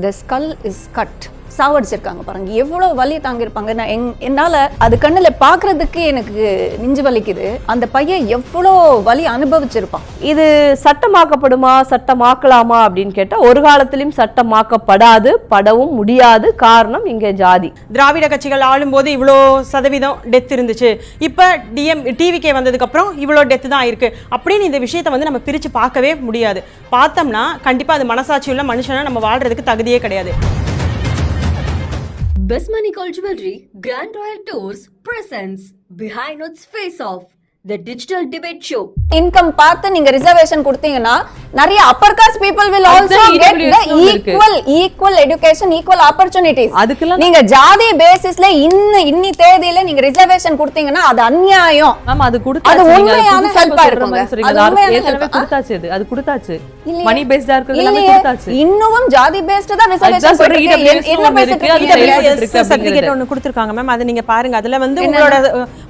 the skull is cut. சாவடிச்சிருக்காங்க பாருங்க, எவ்வளோ வலி தாங்கியிருப்பாங்க. நான் என்னால் அது கண்ணில் பார்க்கறதுக்கு எனக்கு நெஞ்சு வலிக்குது. அந்த பையன் எவ்வளோ வலி அனுபவிச்சிருப்பான். இது சட்டமாக்கப்படுமா, சட்டமாக்கலாமா அப்படின்னு கேட்டால் ஒரு காலத்திலும் சட்டமாக்கப்படாது, படவும் முடியாது. காரணம் இங்கே ஜாதி. திராவிட கட்சிகள் ஆளும்போது இவ்வளோ சதவீதம் டெத் இருந்துச்சு, இப்போ டிவிகே வந்ததுக்கப்புறம் இவ்வளோ டெத்து தான் இருக்கு அப்படின்னு இந்த விஷயத்தை வந்து நம்ம பிரித்து பார்க்கவே முடியாது. பார்த்தோம்னா கண்டிப்பாக அது மனசாட்சி உள்ள மனுஷனா நம்ம வாழ்றதுக்கு தகுதியே கிடையாது. Besmani Gold Jewelry Grand Royal Tours presents Behind Its Face Off, the digital debate show. Income பார்த்து நீங்க ரிசர்வேஷன் கொடுத்தீங்கன்னா நிறைய upper caste people will also get the equal education, equal opportunities. அதுக்கெல்லாம் நீங்க ஜாதி பேசிஸ்ல இன்னி தேதியில நீங்க ரிசர்வேஷன் கொடுத்தீங்கன்னா அது அநியாயம். மேம் அது கொடுத்தாச்சு, அது உண்மையான ஹெல்ப்பா இருக்குங்க. ஏற்கனவே கொடுத்தாச்சு, அது கொடுத்தாச்சு. மணி பேஸ்டா இருக்கிறது எல்லாமே கொடுத்தாச்சு. இன்னும் ஜாதி பேஸ்ட் தான் ரிசர்வேஷன் சொல்றீங்க. என்ன பேசிட்டு சர்டிபிகேட் ஒன்னு கொடுத்திருக்காங்க மேம், அது நீங்க பாருங்க. அதுல வந்து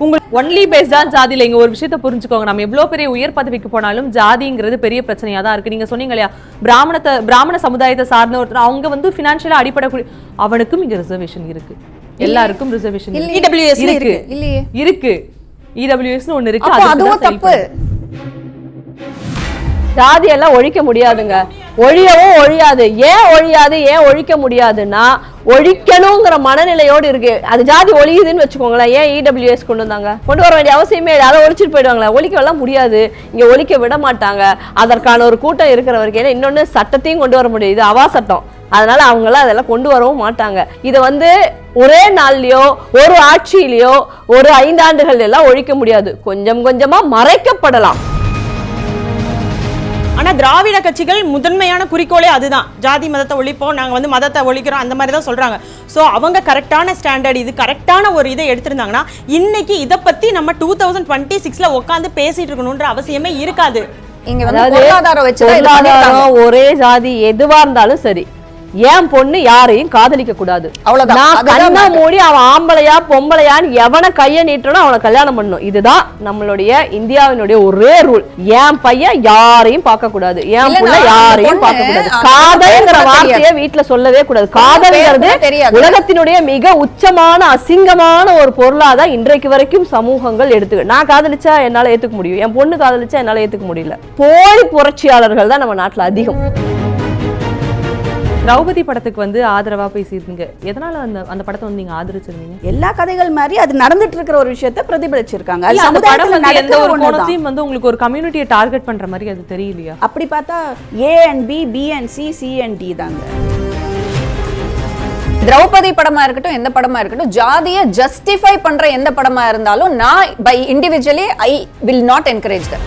உங்க ஒன்லி பேஸ்ட் தான் ஜாதியில. இங்க ஒரு விஷயத்தை புரிஞ்சுக்கோங்க, நம்ம எவ்வளவு பெரிய உயர் பதவிக்கு போனாலும் ஜாதிங்கிறது பெரிய பிரச்சனையா தான் இருக்கு. நீங்க சொன்னீங்க இல்லையா, பிராமண சமுதாயத்தை சார்ந்த ஒருத்தர் அவங்க வந்து பினான்சியலா அடிப்படக்கூடிய அவனுக்கும் இங்க ரிசர்வேஷன் இருக்கு. எல்லாருக்கும் ரிசர்வேஷன் இருக்கு. இடபிள்யூஎஸ்னு ஒண்ணு இருக்கு. அதுவும் தப்பு. ஜாதி எல்லாம் ஒழிக்க முடியாதுங்க, ஒழியவும் ஒழியாது. ஏன் ஒழியாது, ஏன் ஒழிக்க முடியாதுன்னா ஒழிக்கணுங்கிற மனநிலையோடு இருக்கு. அது ஜாதி ஒழியுதுன்னு வச்சுக்கோங்களேன். ஏன் இடபிள்யூஎஸ் கொண்டு வர வேண்டிய அவசியமே இல்லை. அதை ஒழிச்சிட்டு போயிடுவாங்களே. ஒழிக்கலாம் முடியாது, இங்க ஒழிக்க விட மாட்டாங்க. அதற்கான ஒரு கூட்டம் இருக்கிற வரைக்கும். ஏன்னா இன்னொன்னு சட்டத்தையும் கொண்டு வர முடியாது, இது அவா சட்டம். அதனால அவங்களாம் அதெல்லாம் கொண்டு வரவும் மாட்டாங்க. இதை வந்து ஒரே நாள்லயோ ஒரு ஆட்சியிலயோ ஒரு 5 ஆண்டுகள் எல்லாம் ஒழிக்க முடியாது. கொஞ்சம் கொஞ்சமா மறைக்கப்படலாம். ஆனா திராவிட கட்சிகள் முதன்மையான குறிக்கோளே அதுதான், ஜாதி மதத்தை ஒழிப்போம், நாங்க வந்து மதத்தை ஒழிக்கிறோம், அந்த மாதிரி தான் சொல்றாங்க. ஸோ அவங்க கரெக்டான ஸ்டாண்டர்ட், இது கரெக்டான ஒரு இதை எடுத்திருந்தாங்கன்னா இன்னைக்கு இதை பத்தி நம்ம 2026ல உட்காந்து பேசிட்டு இருக்கணும்ன்ற அவசியமே இருக்காது. இங்க வந்து பொருளாதாரம் வச்சு ஒரே ஜாதி எதுவா இருந்தாலும் சரி, ஏன் பொண்ணு யாரையும் காதலிக்க கூடாது. அவ்வளவுதான். மூடி அவன் ஆம்பளையா பொம்பளையான்னு எவனை கைய நீட்டணும் அவனை கல்யாணம் பண்ணணும். இதுதான் நம்மளுடைய இந்தியாவினுடைய ஒரே ரூல். என் பையன் யாரையும் பார்க்க கூடாது, என் புள்ள யாரையும் பார்க்க கூடாது. காதல்ங்கிற வார்த்தையை வீட்டுல சொல்லவே கூடாது. காதல்ங்கிறது உலகத்தினுடைய மிக உச்சமான அசிங்கமான ஒரு பொருளாதான் இன்றைக்கு வரைக்கும் சமூகங்கள் எடுத்துக்க. நான் காதலிச்சா என்னால ஏத்துக்க முடியும், என் பொண்ணு காதலிச்சா என்னால ஏத்துக்க முடியல. போலி புரட்சியாளர்கள் தான் நம்ம நாட்டுல அதிகம். திரௌபதி படத்துக்கு வந்து ஆதரவா பேசியிருந்தீங்க. எதனால அந்த படத்தை வந்து நீங்க ஆதரிச்சிருந்தீங்க? எல்லா கதைகள் மாதிரி அது நடந்துட்டு இருக்கிற ஒரு விஷயத்தை பிரதிபலிச்சிருக்காங்க. அந்த படம் வந்து எந்த ஒரு கோணத்தையும் வந்து உங்களுக்கு ஒரு கம்யூனிட்டியை டார்கெட் பண்ற மாதிரி அது தெரியலையா? அப்படி பார்த்தா A and B, B and C, C and D தாங்க. திரௌபதி படமா இருக்கட்டும், எந்த படமா இருக்கட்டும், ஜாதியை ஜஸ்டிஃபை பண்ற எந்த படமா இருந்தாலும் நான் by individually I will not encourage that.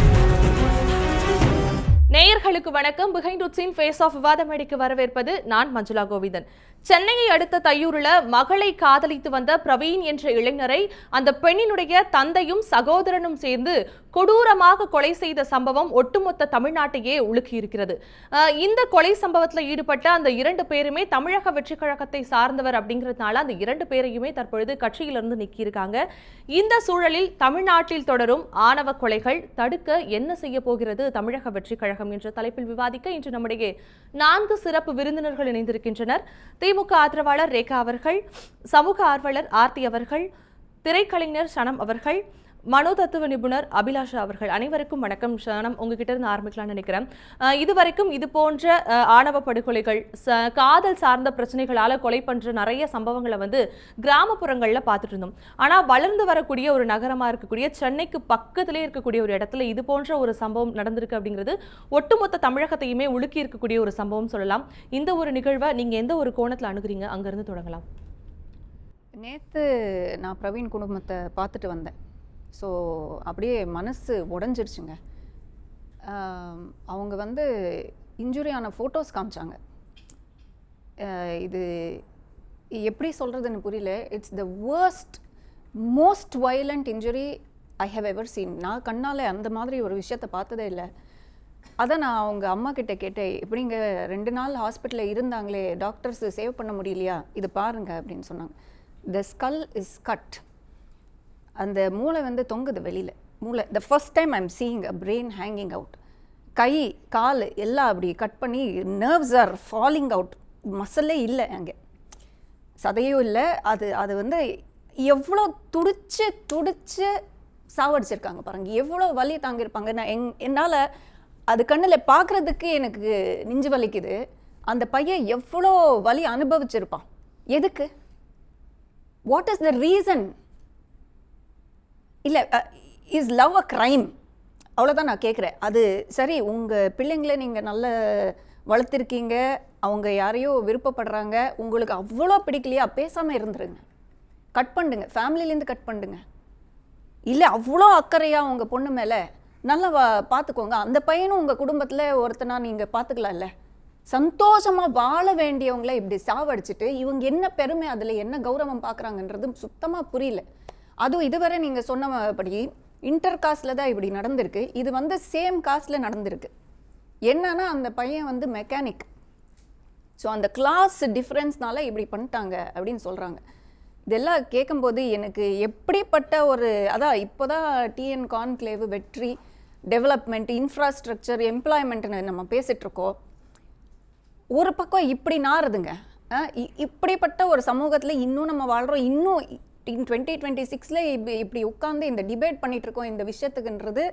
நேயர்களுக்கு வணக்கம். பிஹைண்ட் உட்ஸின் ஃபேஸ் ஆஃப் விவாத மேடைக்கு வரவேற்பது நான் மஞ்சுளா கோவிந்தன். சென்னையை அடுத்த தையூரில் மகளை காதலித்து வந்த பிரவீன் என்ற இளைஞரை அந்த பெண்ணினுடைய தந்தையும் சகோதரனும் சேர்ந்து கொடூரமாக கொலை செய்த சம்பவம் ஒட்டுமொத்த தமிழ்நாட்டையே உலுக்கி இருக்கிறது. இந்த கொலை சம்பவத்தில் ஈடுபட்ட அந்த 2 பேருமே தமிழக வெற்றி கழகத்தை சார்ந்தவர் அப்படிங்கிறதுனால அந்த 2 பேரையுமே தற்பொழுது கட்சியிலிருந்து நீக்கியிருக்காங்க. இந்த சூழலில் தமிழ்நாட்டில் தொடரும் ஆணவ கொலைகள் தடுக்க என்ன செய்ய போகிறது தமிழக வெற்றி கழகம் என்ற தலைப்பில் விவாதிக்க இன்று நம்முடைய 4 சிறப்பு விருந்தினர்கள் இணைந்திருக்கின்றனர். திமுக ஆதரவாளர் ரேகா அவர்கள், சமூக ஆர்வலர் ஆர்த்தி அவர்கள், திரைக்கலைஞர் சனம் அவர்கள், மனோதத்துவ நிபுணர் அபிலாஷா அவர்கள். அனைவருக்கும் வணக்கம். சனம், உங்ககிட்ட இருந்து ஆரம்பிக்கலாம்னு நினைக்கிறேன். இதுவரைக்கும் இது போன்ற ஆணவ படுகொலைகள், காதல் சார்ந்த பிரச்சனைகளால கொலை பண்ற நிறைய சம்பவங்களை வந்து கிராமப்புறங்கள்ல பார்த்துட்டு இருந்தோம். ஆனா வளர்ந்து வரக்கூடிய ஒரு நகரமா இருக்கக்கூடிய சென்னைக்கு பக்கத்திலே இருக்கக்கூடிய ஒரு இடத்துல இது போன்ற ஒரு சம்பவம் நடந்திருக்கு அப்படிங்கிறது ஒட்டுமொத்த தமிழகத்தையுமே உலுக்கி இருக்கக்கூடிய ஒரு சம்பவம் சொல்லலாம். இந்த ஒரு நிகழ்வை நீங்க எந்த ஒரு கோணத்துல அணுகுறீங்க? அங்கிருந்து தொடங்கலாம். நேத்து நான் பிரவீன் குடும்பத்தை பார்த்துட்டு வந்தேன். ஸோ அப்படியே மனசு உடஞ்சிருச்சுங்க. அவங்க வந்து இன்ஜுரியான ஃபோட்டோஸ் காமிச்சாங்க. இது எப்படி சொல்கிறதுன்னு புரியல. It's the worst most violent injury I have ever seen. நான் கண்ணால் அந்த மாதிரி ஒரு விஷயத்தை பார்த்ததே இல்லை. அதை நான் அவங்க அம்மா கிட்ட கேட்டேன், எப்படிங்க 2 நாள் ஹாஸ்பிட்டலில் இருந்தாங்களே, டாக்டர்ஸ் சேவ் பண்ண முடியலையா, இது பாருங்க அப்படின்னு சொன்னாங்க. The skull is cut. அந்த மூளை வந்து தொங்குது வெளியில். மூளை the first time I am seeing a brain hanging out. கை கால் எல்லாம் அப்படி கட் பண்ணி நர்வ்ஸ் ஆர் ஃபாலிங் அவுட். மசிலே இல்லை, அங்கே சதையும் இல்லை. அது வந்து எவ்வளோ துடிச்சு சாவடிச்சிருக்காங்க பாருங்க, எவ்வளோ வலி தாங்கியிருப்பாங்க. நான் என்னால் அது கண்ணில் பார்க்குறதுக்கு எனக்கு நெஞ்சு வலிக்குது. அந்த பையன் எவ்வளோ வலி அனுபவிச்சிருப்பான். எதுக்கு? What is the reason? இல்லை, இஸ் லவ் அ க்ரைம்? அவ்வளோதான் நான் கேட்குறேன். அது சரி, உங்கள் பிள்ளைங்கள நீங்கள் நல்ல வளர்த்துருக்கீங்க, அவங்க யாரையோ விருப்பப்படுறாங்க, உங்களுக்கு அவ்வளோ பிடிக்கலையா, பேசாமல் இருந்துருங்க, கட் பண்ணுங்க, ஃபேமிலிலேருந்து கட் பண்ணுங்க. இல்லை அவ்வளோ அக்கறையாக உங்கள் பொண்ணு மேலே நல்லா பார்த்துக்கோங்க. அந்த பையனும் உங்கள் குடும்பத்தில் ஒருத்தனா நீங்கள் பார்த்துக்கலாம்ல. சந்தோஷமாக வாழ வேண்டியவங்கள இப்படி சாவடிச்சிட்டு இவங்க என்ன பெருமை, அதில் என்ன கௌரவம் பார்க்குறாங்கன்றது சுத்தமாக புரியல. அதுவும் இதுவரை நீங்கள் சொன்னபடி இன்டர் காஸ்டில் தான் இப்படி நடந்திருக்கு. இது வந்து சேம் காஸ்டில் நடந்திருக்கு. என்னன்னா அந்த பையன் வந்து மெக்கானிக். ஸோ அந்த கிளாஸ் டிஃப்ரென்ஸ்னால இப்படி பண்ணிட்டாங்க அப்படின்னு சொல்கிறாங்க. இதெல்லாம் கேட்கும்போது எனக்கு எப்படிப்பட்ட ஒரு, அதான் இப்போ தான் டிஎன் கான்க்ளேவ், வெற்றி, டெவலப்மெண்ட், இன்ஃப்ராஸ்ட்ரக்சர், எம்ப்ளாய்மெண்ட்னு நம்ம பேசிகிட்ருக்கோம். ஒரு பக்கம் இப்படி நாறுதுங்க. இப்படிப்பட்ட ஒரு சமூகத்தில் இன்னும் நம்ம வாழ்கிறோம். இன்னும் 2026 இப்படி உட்காந்து இந்த டிபேட் பண்ணிகிட்ருக்கோம் இந்த விஷயத்துக்குன்றது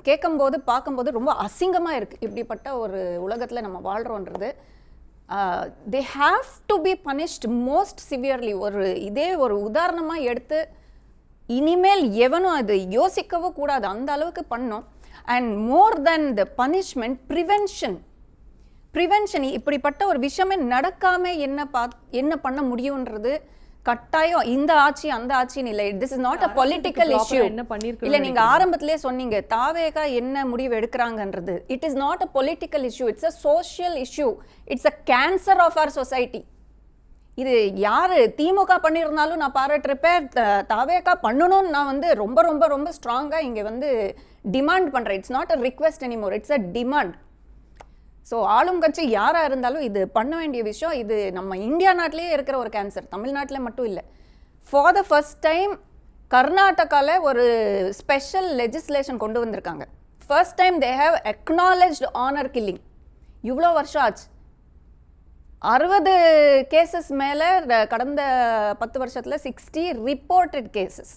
கேட்கும்போது பார்க்கும்போது ரொம்ப அசிங்கமாக இருக்குது. இப்படிப்பட்ட ஒரு உலகத்தில் நம்ம வாழ்கிறோன்றது. they have to be punished most severely. இதே ஒரு உதாரணமாக எடுத்து இனிமேல் எவனும் அது யோசிக்கவும் கூடாது, அந்த அளவுக்கு பண்ணோம். And more then the punishment, prevention. இப்படிப்பட்ட ஒரு விஷயமே நடக்காமல் என்ன பண்ண முடியுன்றது கட்டாயம். இந்த ஆட்சி அந்த ஆட்சின்னு இல்லை. This is not a political issue. இல்லை, நீங்கள் ஆரம்பத்திலே சொன்னீங்க தாவேகா என்ன முடிவு எடுக்கிறாங்கன்றது. It is not a political issue, it's a social issue. It's a cancer of our society. இது யார் திமுக பண்ணியிருந்தாலும் நான் பாராட்டுறப்பேன், தாவேகா பண்ணணும்னு நான் வந்து ரொம்ப ரொம்ப ரொம்ப ஸ்ட்ராங்காக இங்கே வந்து டிமாண்ட் பண்ணுறேன். It's not a request anymore, it's a demand. So ஆளும் கட்சி யாராக இருந்தாலும் இது பண்ண வேண்டிய விஷயம். இது நம்ம இந்தியா நாட்டிலேயே இருக்கிற ஒரு கேன்சர், தமிழ்நாட்டில் மட்டும் இல்லை. ஃபார் த ஃபர்ஸ்ட் டைம் கர்நாடகாவில் ஒரு ஸ்பெஷல் லெஜிஸ்லேஷன் கொண்டு வந்திருக்காங்க. First time they have acknowledged honour killing. இவ்வளோ வருஷம் ஆச்சு. 60 கேசஸ் மேலே கடந்த 10 வருஷத்தில் 60 reported cases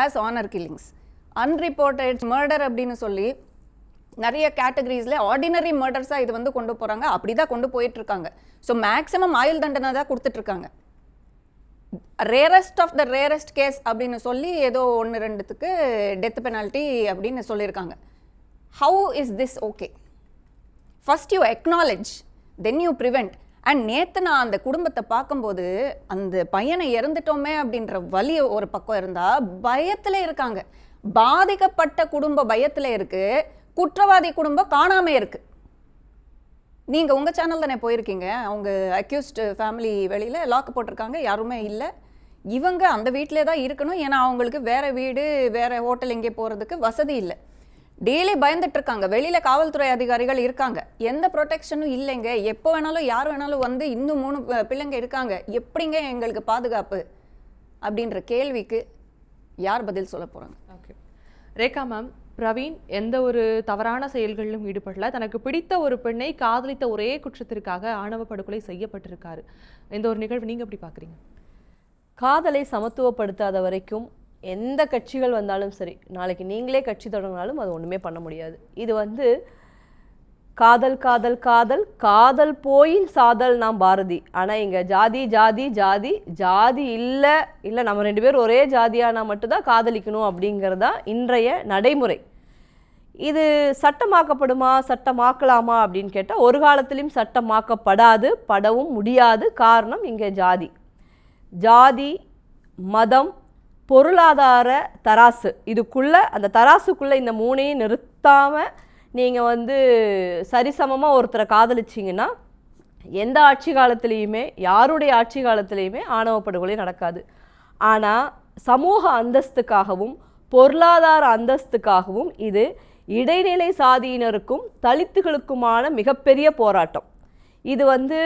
as honour killings. Unreported murder அப்படின்னு சொல்லி நிறைய கேட்டகரிஸில் ஆர்டினரி மர்டர்ஸாக இது வந்து கொண்டு போகிறாங்க. அப்படி தான் கொண்டு போயிட்டுருக்காங்க. ஸோ மேக்ஸிமம் ஆயுள் தண்டனை தான் கொடுத்துட்ருக்காங்க. Rarest of the rarest case அப்படின்னு சொல்லி ஏதோ 1-2க்கு டெத் பெனால்ட்டி அப்படின்னு சொல்லியிருக்காங்க. How is this okay? First you acknowledge, then you prevent. And நேற்று நான் அந்த குடும்பத்தை பார்க்கும்போது அந்த பையனை இறந்துட்டோமே அப்படின்ற வலி ஒரு பக்கம் இருந்தால் பயத்தில் இருக்காங்க. பாதிக்கப்பட்ட குடும்ப பயத்தில் இருக்குது, குற்றவாதி குடும்பம் காணாமல் இருக்குது. நீங்கள் உங்கள் சேனல் தானே போயிருக்கீங்க. அவங்க அக்யூஸ்டு ஃபேமிலி வெளியில் லாக் போட்டிருக்காங்க, யாருமே இல்லை. இவங்க அந்த வீட்டிலே தான் இருக்கணும், ஏன்னா அவங்களுக்கு வேறு வீடு வேறு ஹோட்டல் எங்கே போகிறதுக்கு வசதி இல்லை. டெய்லி பயந்துட்டுருக்காங்க. வெளியில் காவல்துறை அதிகாரிகள் இருக்காங்க, எந்த ப்ரொடெக்ஷனும் இல்லைங்க. எப்போ வேணாலும் யார் வேணாலும் வந்து இன்னும் 3 பிள்ளைங்க இருக்காங்க, எப்படிங்க எங்களுக்கு பாதுகாப்பு அப்படின்ற கேள்விக்கு யார் பதில் சொல்ல போகிறாங்க? ஓகே ரேகா மேம், பிரவீன் எந்த ஒரு தவறான செயல்களிலும் ஈடுபடல. தனக்கு பிடித்த ஒரு பெண்ணை காதலித்த ஒரே குற்றத்திற்காக ஆணவ படுகொலை செய்யப்பட்டிருக்காரு. இந்த ஒரு நிகழ்வு நீங்கள் எப்படி பார்க்குறீங்க? காதலை சமத்துவப்படுத்தாத வரைக்கும் எந்த கட்சிகள் வந்தாலும் சரி, நாளைக்கு நீங்களே கட்சி தொடங்கினாலும் அது ஒன்றுமே பண்ண முடியாது. இது வந்து காதல் காதல் காதல் காதல் போயின் சாதல் நாம் பாரதி. ஆனால் இங்கே ஜாதி ஜாதி ஜாதி ஜாதி இல்லை இல்லை நம்ம 2 பேர் ஒரே ஜாதியானா மட்டும்தான் காதலிக்கணும் அப்படிங்கிறது தான் இன்றைய நடைமுறை. இது சட்டமாக்கப்படுமா, சட்டமாக்கலாமா அப்படின்னு கேட்டால் ஒரு காலத்திலையும் சட்டமாக்கப்படாது, படவும் முடியாது. காரணம் இங்கே ஜாதி மதம் பொருளாதார தராசு, இதுக்குள்ளே அந்த தராசுக்குள்ளே இந்த 3ஐயும் நிறுத்தாமல் நீங்கள் வந்து சரிசமமாக ஒருத்தரை காதலிச்சிங்கன்னா எந்த ஆட்சி காலத்துலேயுமே யாருடைய ஆட்சி காலத்துலேயுமே ஆணவ படுகொலை நடக்காது. ஆனால் சமூக அந்தஸ்துக்காகவும் பொருளாதார அந்தஸ்துக்காகவும் இது இடைநிலை சாதியினருக்கும் தலித்துகளுக்குமான மிகப்பெரிய போராட்டம். இது வந்து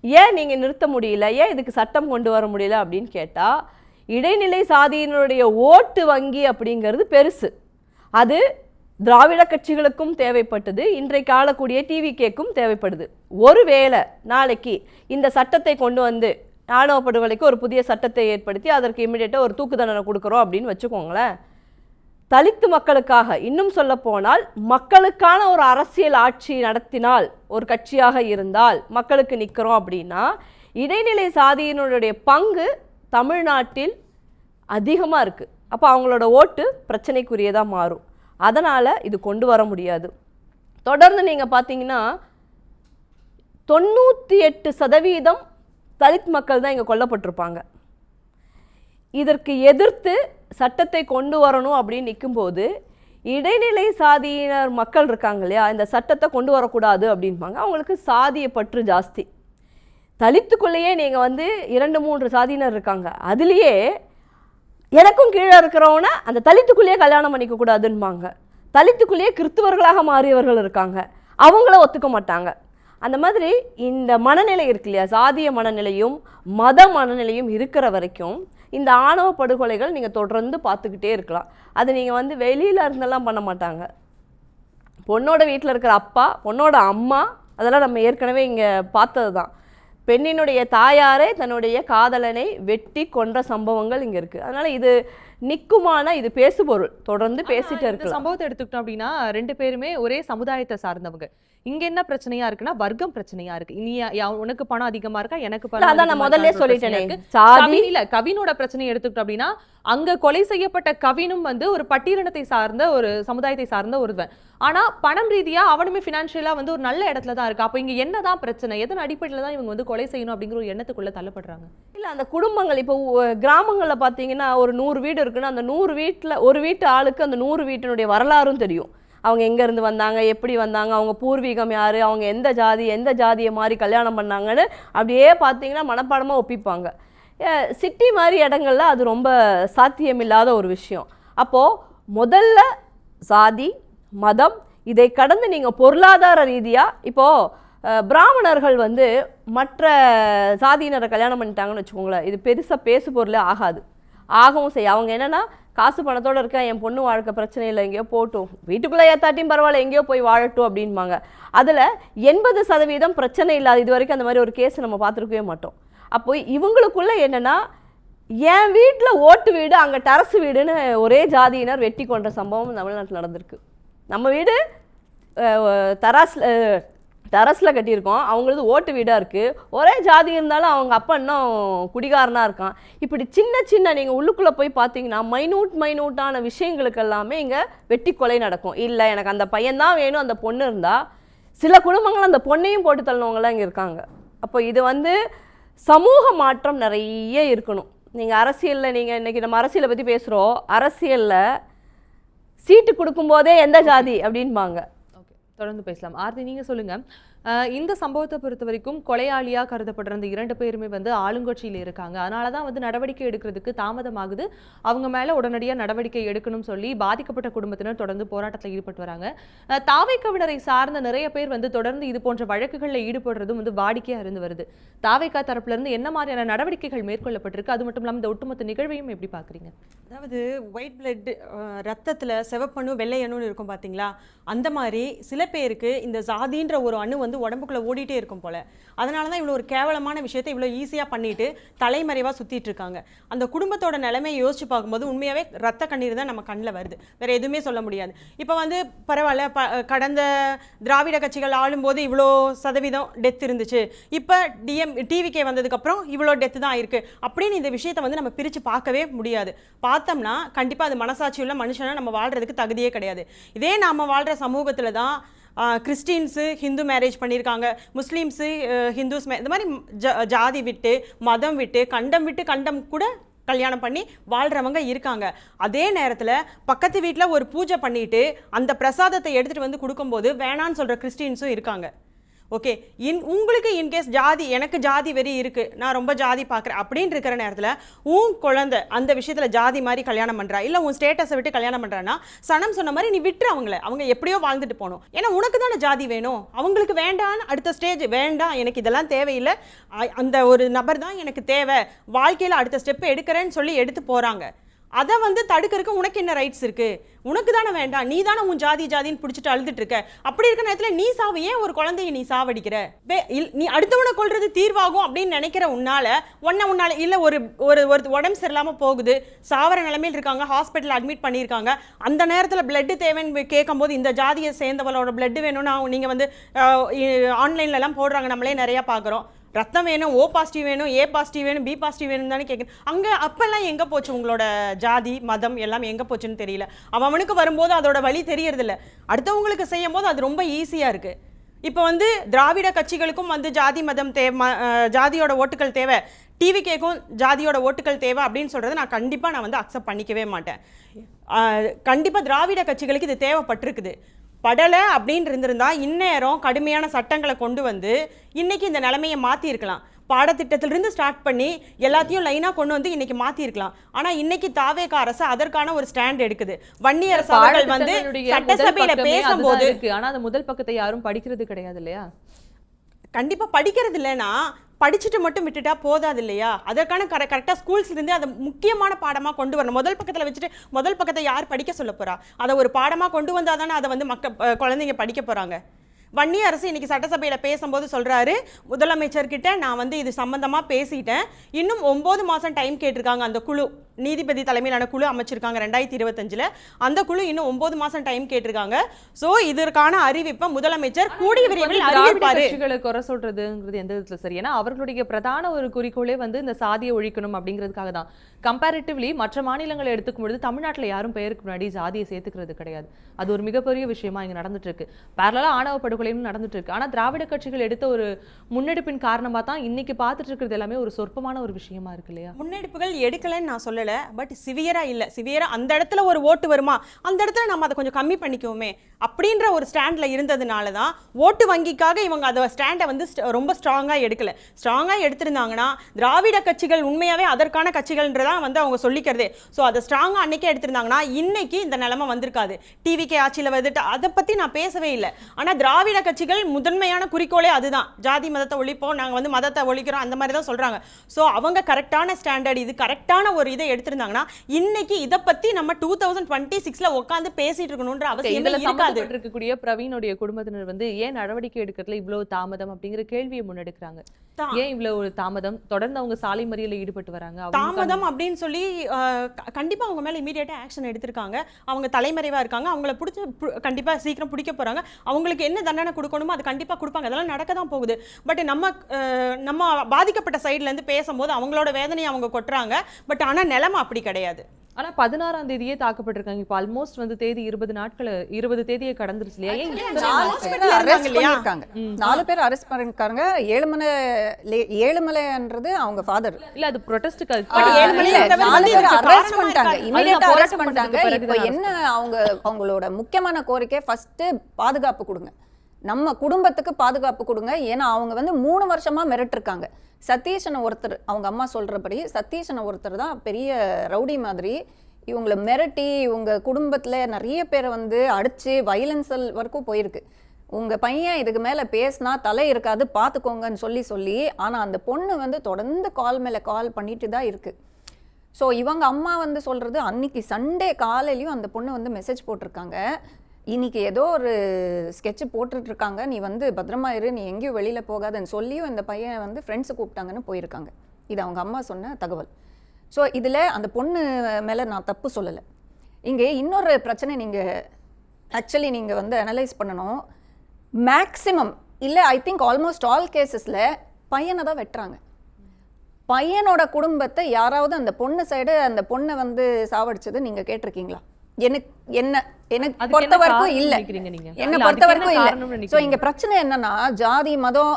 ஏன் நீங்கள் நிறுத்த முடியல, ஏன் இதுக்கு சட்டம் கொண்டு வர முடியல அப்படின்னு கேட்டால், இடைநிலை சாதியினருடைய ஓட்டு வங்கி அப்படிங்கிறது பெருசு. அது திராவிட கட்சிகளுக்கும் தேவைப்பட்டது, இன்றைக்கு ஆளக்கூடிய டிவிகேக்கும் தேவைப்படுது. ஒருவேளை நாளைக்கு இந்த சட்டத்தை கொண்டு வந்து ஆணவ படுகொலைக்கு ஒரு புதிய சட்டத்தை ஏற்படுத்தி அதற்கு இமிடியேட்டாக ஒரு தூக்கு தண்டனை கொடுக்குறோம் அப்படின்னு வச்சுக்கோங்களேன், தலித்து மக்களுக்காக, இன்னும் சொல்ல போனால் மக்களுக்கான ஒரு அரசியல் ஆட்சி நடத்தினால், ஒரு கட்சியாக இருந்தால் மக்களுக்கு நிற்கிறோம் அப்படின்னா, இடைநிலை சாதியினுடைய பங்கு தமிழ்நாட்டில் அதிகமாக இருக்குது. அப்போ அவங்களோட ஓட்டு பிரச்சனைக்குரியதாக மாறும். அதனால் இது கொண்டு வர முடியாது. தொடர்ந்து நீங்கள் பார்த்தீங்கன்னா 98% தலித் மக்கள் தான் இங்கே கொல்லப்பட்டிருப்பாங்க. இதற்கு எதிர்த்து சட்டத்தை கொண்டு வரணும் அப்படின்னு நிற்கும்போது இடைநிலை சாதியினர் மக்கள் இருக்காங்க இல்லையா, இந்த சட்டத்தை கொண்டு வரக்கூடாது அப்படின்பாங்க. அவங்களுக்கு சாதிய பற்று ஜாஸ்தி. தலித்துக்குள்ளேயே நீங்கள் வந்து 2-3 சாதியினர் இருக்காங்க, அதுலேயே எனக்கும் கீழே இருக்கிறவன அந்த தலித்துக்குள்ளேயே கல்யாணம் பண்ணிக்க கூடாதுன்பாங்க. தலித்துக்குள்ளேயே கிறிஸ்துவர்களாக மாறியவர்கள் இருக்காங்க, அவங்கள ஒத்துக்க மாட்டாங்க. அந்த மாதிரி இந்த மனநிலை இருக்கு இல்லையா, சாதிய மனநிலையும் மத மனநிலையும் இருக்கிற வரைக்கும் இந்த ஆணவ படுகொலைகள் நீங்கள் தொடர்ந்து பார்த்துக்கிட்டே இருக்கலாம். அது நீங்கள் வந்து வெளியில் இருந்தெல்லாம் பண்ண மாட்டாங்க. பொண்ணோட வீட்டில் இருக்கிற அப்பா, பொண்ணோட அம்மா, அதெல்லாம் நம்ம ஏற்கனவே இங்கே பார்த்தது தான். பெண்ணினுடைய தாயாரே தன்னுடைய காதலனை வெட்டி கொன்ற சம்பவங்கள் இங்கே இருக்குது. அதனால் இது நிக்குமான, இது பேசுபொருள், தொடர்ந்து பேசிட்டு இருக்கலாம். சம்பவத்தை எடுத்துக்கிட்டோம் அப்படின்னா 2 பேருமே ஒரே சமுதாயத்தை சார்ந்தவங்க. இங்க என்ன பிரச்சனையா இருக்குன்னா வர்க்கம் பிரச்சனையா இருக்கு. நீ உனக்கு பணம் அதிகமா இருக்கா, எனக்கு பணம் அதான் நான் முதல்ல சொல்லிட்டேனே, சாதி இல்ல. கவினோட பிரச்சனையை எடுத்துக்கிட்டோம் அப்படின்னா அங்க கொலை செய்யப்பட்ட கவினும் வந்து ஒரு பட்டியலினத்தை சார்ந்த ஒரு சமுதாயத்தை சார்ந்த ஒருவன். ஆனா பணம் ரீதியா அவனுமே பினான்சியலா வந்து ஒரு நல்ல இடத்துல தான் இருக்கு. அப்ப இங்க என்னதான் பிரச்சனை, எதன் அடிப்படையில தான் இவங்க வந்து கொலை செய்யணும் அப்படிங்கிற ஒரு எண்ணத்துக்குள்ள தள்ளப்படுறாங்க? இல்லை, அந்த குடும்பங்கள் இப்போ கிராமங்களில் பார்த்தீங்கன்னா ஒரு 100 வீடு இருக்குன்னா அந்த 100 வீட்டில் ஒரு வீட்டு ஆளுக்கு அந்த 100 வீட்டினுடைய வரலாறும் தெரியும். அவங்க எங்கேருந்து வந்தாங்க, எப்படி வந்தாங்க, அவங்க பூர்வீகம் யார், அவங்க எந்த ஜாதியை மாதிரி கல்யாணம் பண்ணாங்கன்னு அப்படியே பார்த்தீங்கன்னா மனப்பாடமாக ஒப்பிப்பாங்க. சிட்டி மாதிரி இடங்கள்ல அது ரொம்ப சாத்தியமில்லாத ஒரு விஷயம். அப்போது முதல்ல சாதி மதம் இதை கடந்து நீங்கள் பொருளாதார ரீதியாக, இப்போது பிராமணர்கள் வந்து மற்ற சாதியினரை கல்யாணம் பண்ணிட்டாங்கன்னு வச்சுக்கோங்களேன், இது பெருசாக பேசு பொருளே ஆகாது. ஆகவும் செய்ய அவங்க என்னென்னா காசு பணத்தோடு இருக்க என் பொண்ணு வாழ்க்கை பிரச்சனை இல்லை, எங்கேயோ போட்டும், வீட்டுக்குள்ளே ஏத்தாட்டியும் பரவாயில்ல, எங்கேயோ போய் வாழட்டும் அப்படின்பாங்க. அதில் 80% பிரச்சனை இல்லாத இது வரைக்கும் அந்த மாதிரி ஒரு கேஸ் நம்ம பார்த்துருக்கவே மாட்டோம். அப்போ இவங்களுக்குள்ளே என்னென்னா, என் வீட்டில் ஓட்டு வீடு, அங்கே டெரஸ் வீடுன்னு ஒரே ஜாதியினர் வெட்டி கொண்ட சம்பவம் தமிழ்நாட்டில் நடந்திருக்கு. நம்ம வீடு டெரஸில் கட்டியிருக்கோம், அவங்களது ஓட்டு வீடாக இருக்குது, ஒரே ஜாதி இருந்தாலும் அவங்க அப்பா இன்னும் குடிகாரனாக இருக்கான். இப்படி சின்ன நீங்கள் உள்ளுக்குள்ளே போய் பார்த்தீங்கன்னா மைனூட்டான விஷயங்களுக்கு எல்லாமே இங்கே வெட்டி கொலை நடக்கும். இல்லை எனக்கு அந்த பையன்தான் வேணும், அந்த பொண்ணு இருந்தால் சில குடும்பங்கள் அந்த பொண்ணையும் போட்டு தள்ளினவங்களாம் இங்கே இருக்காங்க. அப்போ இது வந்து சமூக மாற்றம் நிறைய இருக்கணும். நீங்கள் அரசியலில், நீங்கள் இன்றைக்கி நம்ம அரசியலை பற்றி பேசுகிறோம், அரசியலில் சீட்டு கொடுக்கும்போதே எந்த ஜாதி அப்படின்பாங்க. ஓகே, தொடர்ந்து பேசலாம். ஆர்த்தி, நீங்கள் சொல்லுங்கள். இந்த சம்பவத்தை பொறுத்த வரைக்கும் கொலையாளியாக கருதப்படுற அந்த 2 பேருமே வந்து ஆளுங்கட்சியில் இருக்காங்க. அதனால தான் வந்து நடவடிக்கை எடுக்கிறதுக்கு தாமதமாகுது. அவங்க மேலே உடனடியாக நடவடிக்கை எடுக்கணும்னு சொல்லி பாதிக்கப்பட்ட குடும்பத்தினர் தொடர்ந்து போராட்டத்தில் ஈடுபட்டு வராங்க. தாவேக்காவினரை சார்ந்த நிறைய பேர் வந்து தொடர்ந்து இது போன்ற வழக்குகளில் ஈடுபடுறதும் வந்து வாடிக்கையாக இருந்து வருது. தாவேக்கா தரப்புலேருந்து என்ன மாதிரியான நடவடிக்கைகள் மேற்கொள்ளப்பட்டிருக்கு, அது மட்டும் இல்லாமல் இந்த ஒட்டுமொத்த நிகழ்வையும் எப்படி பார்க்குறீங்க? அதாவது ஒயிட் பிளட், ரத்தத்தில் சிவப்பணு வெள்ளையணுன்னு இருக்கும் பார்த்தீங்களா, அந்த மாதிரி சில பேருக்கு இந்த ஜாதின்ற ஒரு அணு வந்து உடம்புக்குள்ள ஓடிட்டே இருக்கும் போல. அதனால தான் இவ்வளோ ஒரு கேவலமான விஷயத்தை இவ்வளோ ஈஸியாக பண்ணிட்டு தலைமறைவாக சுற்றிட்டு இருக்காங்க. அந்த குடும்பத்தோட நிலைமையை யோசிச்சு பார்க்கும்போது உண்மையாகவே ரத்த கண்ணீர் தான் நம்ம கண்ணில் வருது, வேற எதுவுமே சொல்ல முடியாது. இப்போ வந்து பரவாயில்ல, கடந்த திராவிட கட்சிகள் ஆளும்போது இவ்வளோ சதவீதம் டெத் இருந்துச்சு, இப்போ டிவிகே வந்ததுக்கப்புறம் இவ்வளோ டெத்து தான் இருக்கு அப்படின்னு இந்த விஷயத்தை வந்து நம்ம பிரித்து பார்க்கவே முடியாது. பார்த்தோம்னா கண்டிப்பாக அது மனசாட்சி உள்ள மனுஷனா நம்ம வாழ்றதுக்கு தகுதியே கிடையாது. இதே நாம் வாழ்கிற சமூகத்தில் தான் கிறிஸ்டின்ஸு ஹிந்து மேரேஜ் பண்ணியிருக்காங்க, முஸ்லீம்ஸு ஹிந்துஸ் இந்த மாதிரி ஜாதி விட்டு மதம் விட்டு கண்டம் கூட கல்யாணம் பண்ணி வாழ்கிறவங்க இருக்காங்க. அதே நேரத்தில் பக்கத்து வீட்டில் ஒரு பூஜை பண்ணிட்டு அந்த பிரசாதத்தை எடுத்துகிட்டு வந்து கொடுக்கும்போது வேணான்னு சொல்கிற கிறிஸ்டின்ஸும் இருக்காங்க. ஓகே, உங்களுக்கு இன்கேஸ் ஜாதி, எனக்கு ஜாதி வெறி இருக்குது, நான் ரொம்ப ஜாதி பார்க்குறேன் அப்படின்னு இருக்கிற நேரத்தில் உன் குழந்தை அந்த விஷயத்தில் ஜாதி மாதிரி கல்யாணம் பண்ணுறா, இல்லை உன் ஸ்டேட்டஸை விட்டு கல்யாணம் பண்ணுறான்னா சனம் சொன்ன மாதிரி நீ விட்டுரு அவங்கள, அவங்க எப்படியோ வாழ்ந்துட்டு போகணும். ஏன்னா உனக்கு தானே ஜாதி வேணும், அவங்களுக்கு வேண்டான்னு அடுத்த ஸ்டேஜ் வேண்டாம், எனக்கு இதெல்லாம் தேவையில்லை, அந்த ஒரு நபர் தான் எனக்கு தேவை, வாழ்க்கையில் அடுத்த ஸ்டெப் எடுக்கிறேன்னு சொல்லி எடுத்து போகிறாங்க. அதை வந்து தடுக்கிறதுக்கு உனக்கு என்ன ரைட்ஸ் இருக்கு? உனக்கு தானே வேண்டாம், நீ தானே உன் ஜாதின்னு பிடிச்சிட்டு அழுதுட்டு இருக்க. அப்படி இருக்கிற நேரத்தில் நீ சாவு, ஏன் ஒரு குழந்தைய நீ சாவடிக்கிற? நீ அடுத்தவனை கொல்றது தீர்வாகும் அப்படின்னு நினைக்கிற உன்னால இல்லை ஒரு ஒரு உடம்பு சரியில்லாமல் போகுது, சாவர நிலைமையில் இருக்காங்க, ஹாஸ்பிட்டல் அட்மிட் பண்ணியிருக்காங்க, அந்த நேரத்தில் பிளட்டு தேவைன்னு கேட்கும்போது இந்த ஜாதியை சேர்ந்தவளோட பிளட் வேணும்னு நீங்கள் வந்து ஆன்லைன்லலாம் போடுறாங்க, நம்மளே நிறையா பார்க்குறோம். ரத்தம் வேணும், ஓ பாசிட்டிவ் வேணும், ஏ பாசிட்டிவ் வேணும், பி பாசிட்டிவ் வேணும் தானே கேட்குறேன். அங்கே அப்பெல்லாம் எங்கே போச்சு உங்களோட ஜாதி மதம் எல்லாம் எங்கே போச்சுன்னு தெரியல. அவனுக்கு வரும்போது அதோட வழி தெரியறதில்ல, அடுத்தவங்களுக்கு செய்யும் போது அது ரொம்ப ஈஸியாக இருக்குது. இப்போ வந்து திராவிட கட்சிகளுக்கும் வந்து ஜாதி மதம் ஜாதியோட ஓட்டுகள் தேவை, டிவிகேக்கும் ஜாதியோட ஓட்டுகள் தேவை அப்படின்னு சொல்கிறது நான் கண்டிப்பாக வந்து அக்செப்ட் பண்ணிக்கவே மாட்டேன். கண்டிப்பாக திராவிட கட்சிகளுக்கு இது தேவைப்பட்டிருக்குது. படலை அப்படின்னு இருந்திருந்தா இந்நேரம் கடுமையான சட்டங்களை கொண்டு வந்து இன்னைக்கு இந்த நிலைமையை மாற்றிருக்கலாம். பாடத்திட்டத்திலிருந்து ஸ்டார்ட் பண்ணி எல்லாத்தையும் லைனாக கொண்டு வந்து இன்னைக்கு மாற்றிருக்கலாம். ஆனால் இன்னைக்கு தாவேகா அரசு அதற்கான ஒரு ஸ்டாண்ட் எடுக்குது. வன்னியரசு அவர்கள் வந்து சட்டசபையில பேசும்போது, ஆனால் அந்த முதல் பக்கத்தை யாரும் படிக்கிறது கிடையாது இல்லையா? கண்டிப்பாக படிக்கிறது இல்லைன்னா படிச்சுட்டு மட்டும் விட்டுட்டா போதாது இல்லையா? அதற்கான கரெக்டாக ஸ்கூல்ஸ்லேருந்து அதை முக்கியமான பாடமாக கொண்டு வரணும். முதல் பக்கத்தில் வச்சுட்டு முதல் பக்கத்தை யார் படிக்க சொல்ல போகிறா? அதை ஒரு பாடமாக கொண்டு வந்தால் தானே அதை வந்து குழந்தைங்க படிக்க போகிறாங்க. வன்னிய அரசு இன்னைக்கு சட்டசபையில் பேசும்போது சொல்கிறாரு, முதலமைச்சர்கிட்ட நான் வந்து இது சம்பந்தமாக பேசிட்டேன், இன்னும் 9 மாதம் டைம் கேட்டிருக்காங்க. அந்த குழு நீதிபதி தலைமையிலான குழு அமைச்சிருக்காங்க 2025. அந்த குழு இன்னும் 9 மாதம் டைம் கேட்டிருக்காங்க. ஸோ இதற்கான அறிவிப்பை முதலமைச்சர் கூடிய விரைவில் அறிவிப்பாரு. கட்சிகளை குறை சொல்றதுங்கிறது எந்த விதத்துல சரி? ஏன்னா அவர்களுடைய பிரதான ஒரு குறிக்கோளே வந்து இந்த சாதியை ஒழிக்கணும் அப்படிங்கிறதுக்காக தான். கம்பேரிட்டிவ்லி மற்ற மாநிலங்களை எடுத்துக்கும் பொழுது தமிழ்நாட்டில் யாரும் பெயருக்கு முன்னாடி ஜாதியை சேர்த்துக்கிறது கிடையாது. அது ஒரு மிகப்பெரிய விஷயமா இங்க நடந்துட்டு இருக்கு. பேரலா ஆணவ படுகொலையும் நடந்துட்டு இருக்கு. ஆனா திராவிட கட்சிகள் எடுத்த ஒரு முன்னெடுப்பின் காரணமா தான் இன்னைக்கு பார்த்துட்டு இருக்கிறது எல்லாமே ஒரு சொற்பமான ஒரு விஷயமா இருக்கு இல்லையா? முன்னெடுப்புகள் எடுக்கலன்னு நான் சொல்லல, பட் சிவியரா இல்ல. சிவியரா அந்த இடத்துல ஒரு ஓட்டு வருமா, அந்த இடத்துல நம்ம அதை கொஞ்சம் கம்மி பண்ணிக்குவோமே அப்படின்ற ஒரு ஸ்டாண்ட்ல இருந்ததுனால தான் ஓட்டு வங்கிக்காக இவங்க அதை ஸ்டாண்டை வந்து ரொம்ப ஸ்ட்ராங்கா எடுக்கல. ஸ்ட்ராங்கா எடுத்திருந்தாங்கன்னா திராவிட கட்சிகள் உண்மையாவே அதற்கான கட்சிகள்ன்றதான் வந்து அவங்க சொல்லிக்கிறதே. ஸோ அதை ஸ்ட்ராங்கா அன்னைக்கே எடுத்திருந்தாங்கன்னா இன்னைக்கு இந்த நிலைமை வந்திருக்காது. டிவிகே ஆட்சியில் வந்துட்டு அதை பத்தி நான் பேசவே இல்லை. ஆனா திராவிட கட்சிகள் முதன்மையான குறிக்கோளே அதுதான், ஜாதி மதத்தை ஒழிப்போம், நாங்க வந்து மதத்தை ஒழிக்கிறோம், அந்த மாதிரி தான் சொல்றாங்க. ஸோ அவங்க கரெக்டான ஸ்டாண்டர்ட், இது கரெக்டான ஒரு இதை எடுத்திருந்தாங்கன்னா இன்னைக்கு இதை பத்தி நம்ம 2026ல உட்காந்து பேசிட்டு இருக்கணும்ன்ற அவசியம் இருக்காது. இருக்கக்கூடிய பிரவீனுடைய குடும்பத்தினர் வந்து ஏன் நடவடிக்கை எடுக்கிறதுல இவ்வளவு தாமதம் அப்படிங்கிற கேள்வியை முன்னெடுக்கிறாங்க. ஏன் இவ்வளவு ஒரு தாமதம்? தொடர்ந்து அவங்க சாலை மறியலில் ஈடுபட்டு வராங்க. தாமதம் அப்படின்னு சொல்லி கண்டிப்பா அவங்க மேல இமீடியட்டா ஆக்ஷன் எடுத்திருக்காங்க. அவங்க தலைமறைவா இருக்காங்க, அவங்கள பிடிச்சி கண்டிப்பா சீக்கிரம் பிடிக்க போறாங்க. அவங்களுக்கு என்ன தண்டனை கொடுக்கணுமோ அது கண்டிப்பா கொடுப்பாங்க. அதெல்லாம் நடக்க தான் போகுது. பட் நம்ம பாதிக்கப்பட்ட சைட்ல இருந்து பேசும்போது அவங்களோட வேதனையை அவங்க கொட்டுறாங்க. பட் ஆனா நிலைமை அப்படி கிடையாது. ஆனா 16ஆம் தேதியே தாக்கப்பட்டிருக்காங்க. இப்போ ஆல்மோஸ்ட் வந்து தேதி 20 தேதியை கடந்துருச்சு இல்லையா? 4 பேர் அரெஸ்ட் பண்ணிருக்காங்க. ஏழுமலைன்றது அவங்க ஃபாதர் இல்ல, அது ப்ரொடெஸ்ட் அரெஸ்ட் பண்ணிட்டாங்க, இமிடியேட்டா அரெஸ்ட் பண்ணிட்டாங்க. இப்போ என்ன அவங்களோட முக்கியமான கோரிக்கை, ஃபர்ஸ்ட் பாதுகாப்பு கொடுங்க, நம்ம குடும்பத்துக்கு பாதுகாப்பு கொடுங்க. ஏன்னா அவங்க வந்து 3 வருஷமா மிரட்டிருக்காங்க. சதீஷன் ஒருத்தர், அவங்க அம்மா சொல்றபடி சதீஷன் ஒருத்தர் தான் பெரிய ரவுடி மாதிரி இவங்களை மிரட்டி இவங்க குடும்பத்துல நிறைய பேரை வந்து அடிச்சு வயலன்ஸல் வரைக்கும் போயிருக்கு. உங்க பையன் இதுக்கு மேல பேசினா தலை இருக்காது பார்த்துக்கோங்கன்னு சொல்லி ஆனா அந்த பொண்ணு வந்து தொடர்ந்து கால் மேல கால் பண்ணிட்டு தான் இருக்கு. ஸோ இவங்க அம்மா வந்து சொல்றது, அன்னைக்கு சண்டே காலையிலையும் அந்த பொண்ணு வந்து மெசேஜ் போட்டிருக்காங்க, இன்னைக்கு ஏதோ ஒரு ஸ்கெட்ச் போட்டுட்டு இருக்காங்க, நீ வந்து பத்திரமா இரு, நீ எங்கேயும் வெளியில போகாதன்னு சொல்லியும் இந்த பையன் வந்து ஃப்ரெண்ட்ஸை கூப்பிட்டாங்கன்னு போயிருக்காங்க. இது அவங்க அம்மா சொன்ன தகவல். ஸோ இதில் அந்த பொண்ணு மேலே நான் தப்பு சொல்லலை. இங்கே இன்னொரு பிரச்சனை நீங்கள் ஆக்சுவலி நீங்கள் வந்து அனலைஸ் பண்ணணும். மேக்ஸிமம் இல்லை, ஐ திங்க் ஆல்மோஸ்ட் ஆல் கேசஸில் பையனை தான் வெட்டுறாங்க. பையனோட குடும்பத்தை யாராவது அந்த பொண்ணு சைடு அந்த பொண்ணை வந்து சாவடிச்சது நீங்கள் கேட்டிருக்கீங்களா? எனக்கு பொறுத்த வரைக்கும் இல்ல, என்ன பொறுத்த வரைக்கும் இல்ல. சோ இங்க பிரச்சனை என்னன்னா, ஜாதி மதம்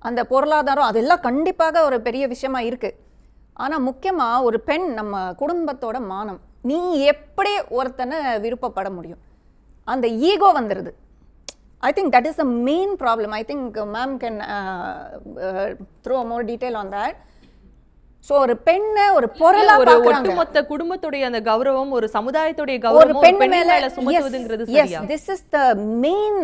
அந்த பொருளாதாரம் அதெல்லாம் கண்டிப்பாக ஒரு பெரிய விஷயமா இருக்கு. ஆனா முக்கியமா ஒரு பெண், நம்ம குடும்பத்தோட மானம், நீ எப்படி ஒருத்தனை விருப்பப்பட முடியும்? அந்த ஈகோ வந்துருது. I think that is the main problem. I think ma'am can throw more detail on that. So ஒரு பெண்ணை ஒரு பொருளா பார்க்கறாங்க. ஒட்டுமொத்த குடும்பத்துடைய அந்த கௌரவம், ஒரு சமுதாயத்துடைய கௌரவம் ஒரு பெண் மேல சுமத்துவதுங்கிறது சரியா? Yes, this is the main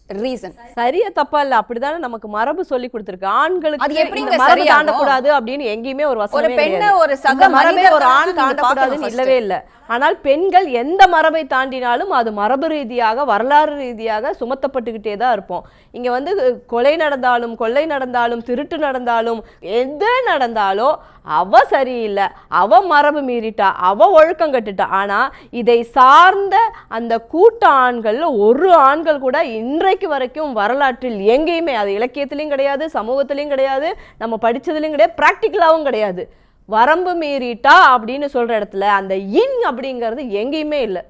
reason. சரியா தப்பா இல்ல, அப்படிதானே நமக்கு மரபு சொல்லி கொடுத்திருக்கு. ஆண்களுக்கு அது எப்படிங்க இந்த மரபு சரியாகும்? தாண்டக்கூடாது அப்படின்னு எங்கேயுமே ஒரு வசனமே ஒரு பெண்ணை கிடையாது. ஒரு சக இந்த மரபே மனிதர் ஒரு தான் ஆண் நீங்க தாண்டக்கூடாதுன்னு பார்க்கணும் இல்லவே இல்லை. ஆனால் பெண்கள் எந்த மரபை தாண்டினாலும் அது மரபு ரீதியாக வரலாறு ரீதியாக சுமத்தப்பட்டுக்கிட்டே தான் இருப்போம். இங்க வந்து கொலை நடந்தாலும் கொள்ளை நடந்தாலும் திருட்டு நடந்தாலும் எது நடந்தாலும் அவ சரியில்லை, அவ மரபு மீறிட்டா, அவ ஒழுக்கம் கட்டுட்டா. ஆனா இதை சார்ந்த அந்த கூட்ட ஆண்கள்ல ஒரு ஆண்கள் கூட இன்றைக்கு வரைக்கும் வரலாற்றில் எங்கேயுமே, அது இலக்கியத்திலையும் கிடையாது, சமூகத்திலையும் கிடையாது, நம்ம படிச்சதுலையும் கிடையாது, பிராக்டிக்கலாவும் கிடையாது. வரம்பு மீறிட்டா அப்படின்னு சொல்ற இடத்துல அந்த இன் அப்படிங்கிறது எங்கேயுமே இல்லை.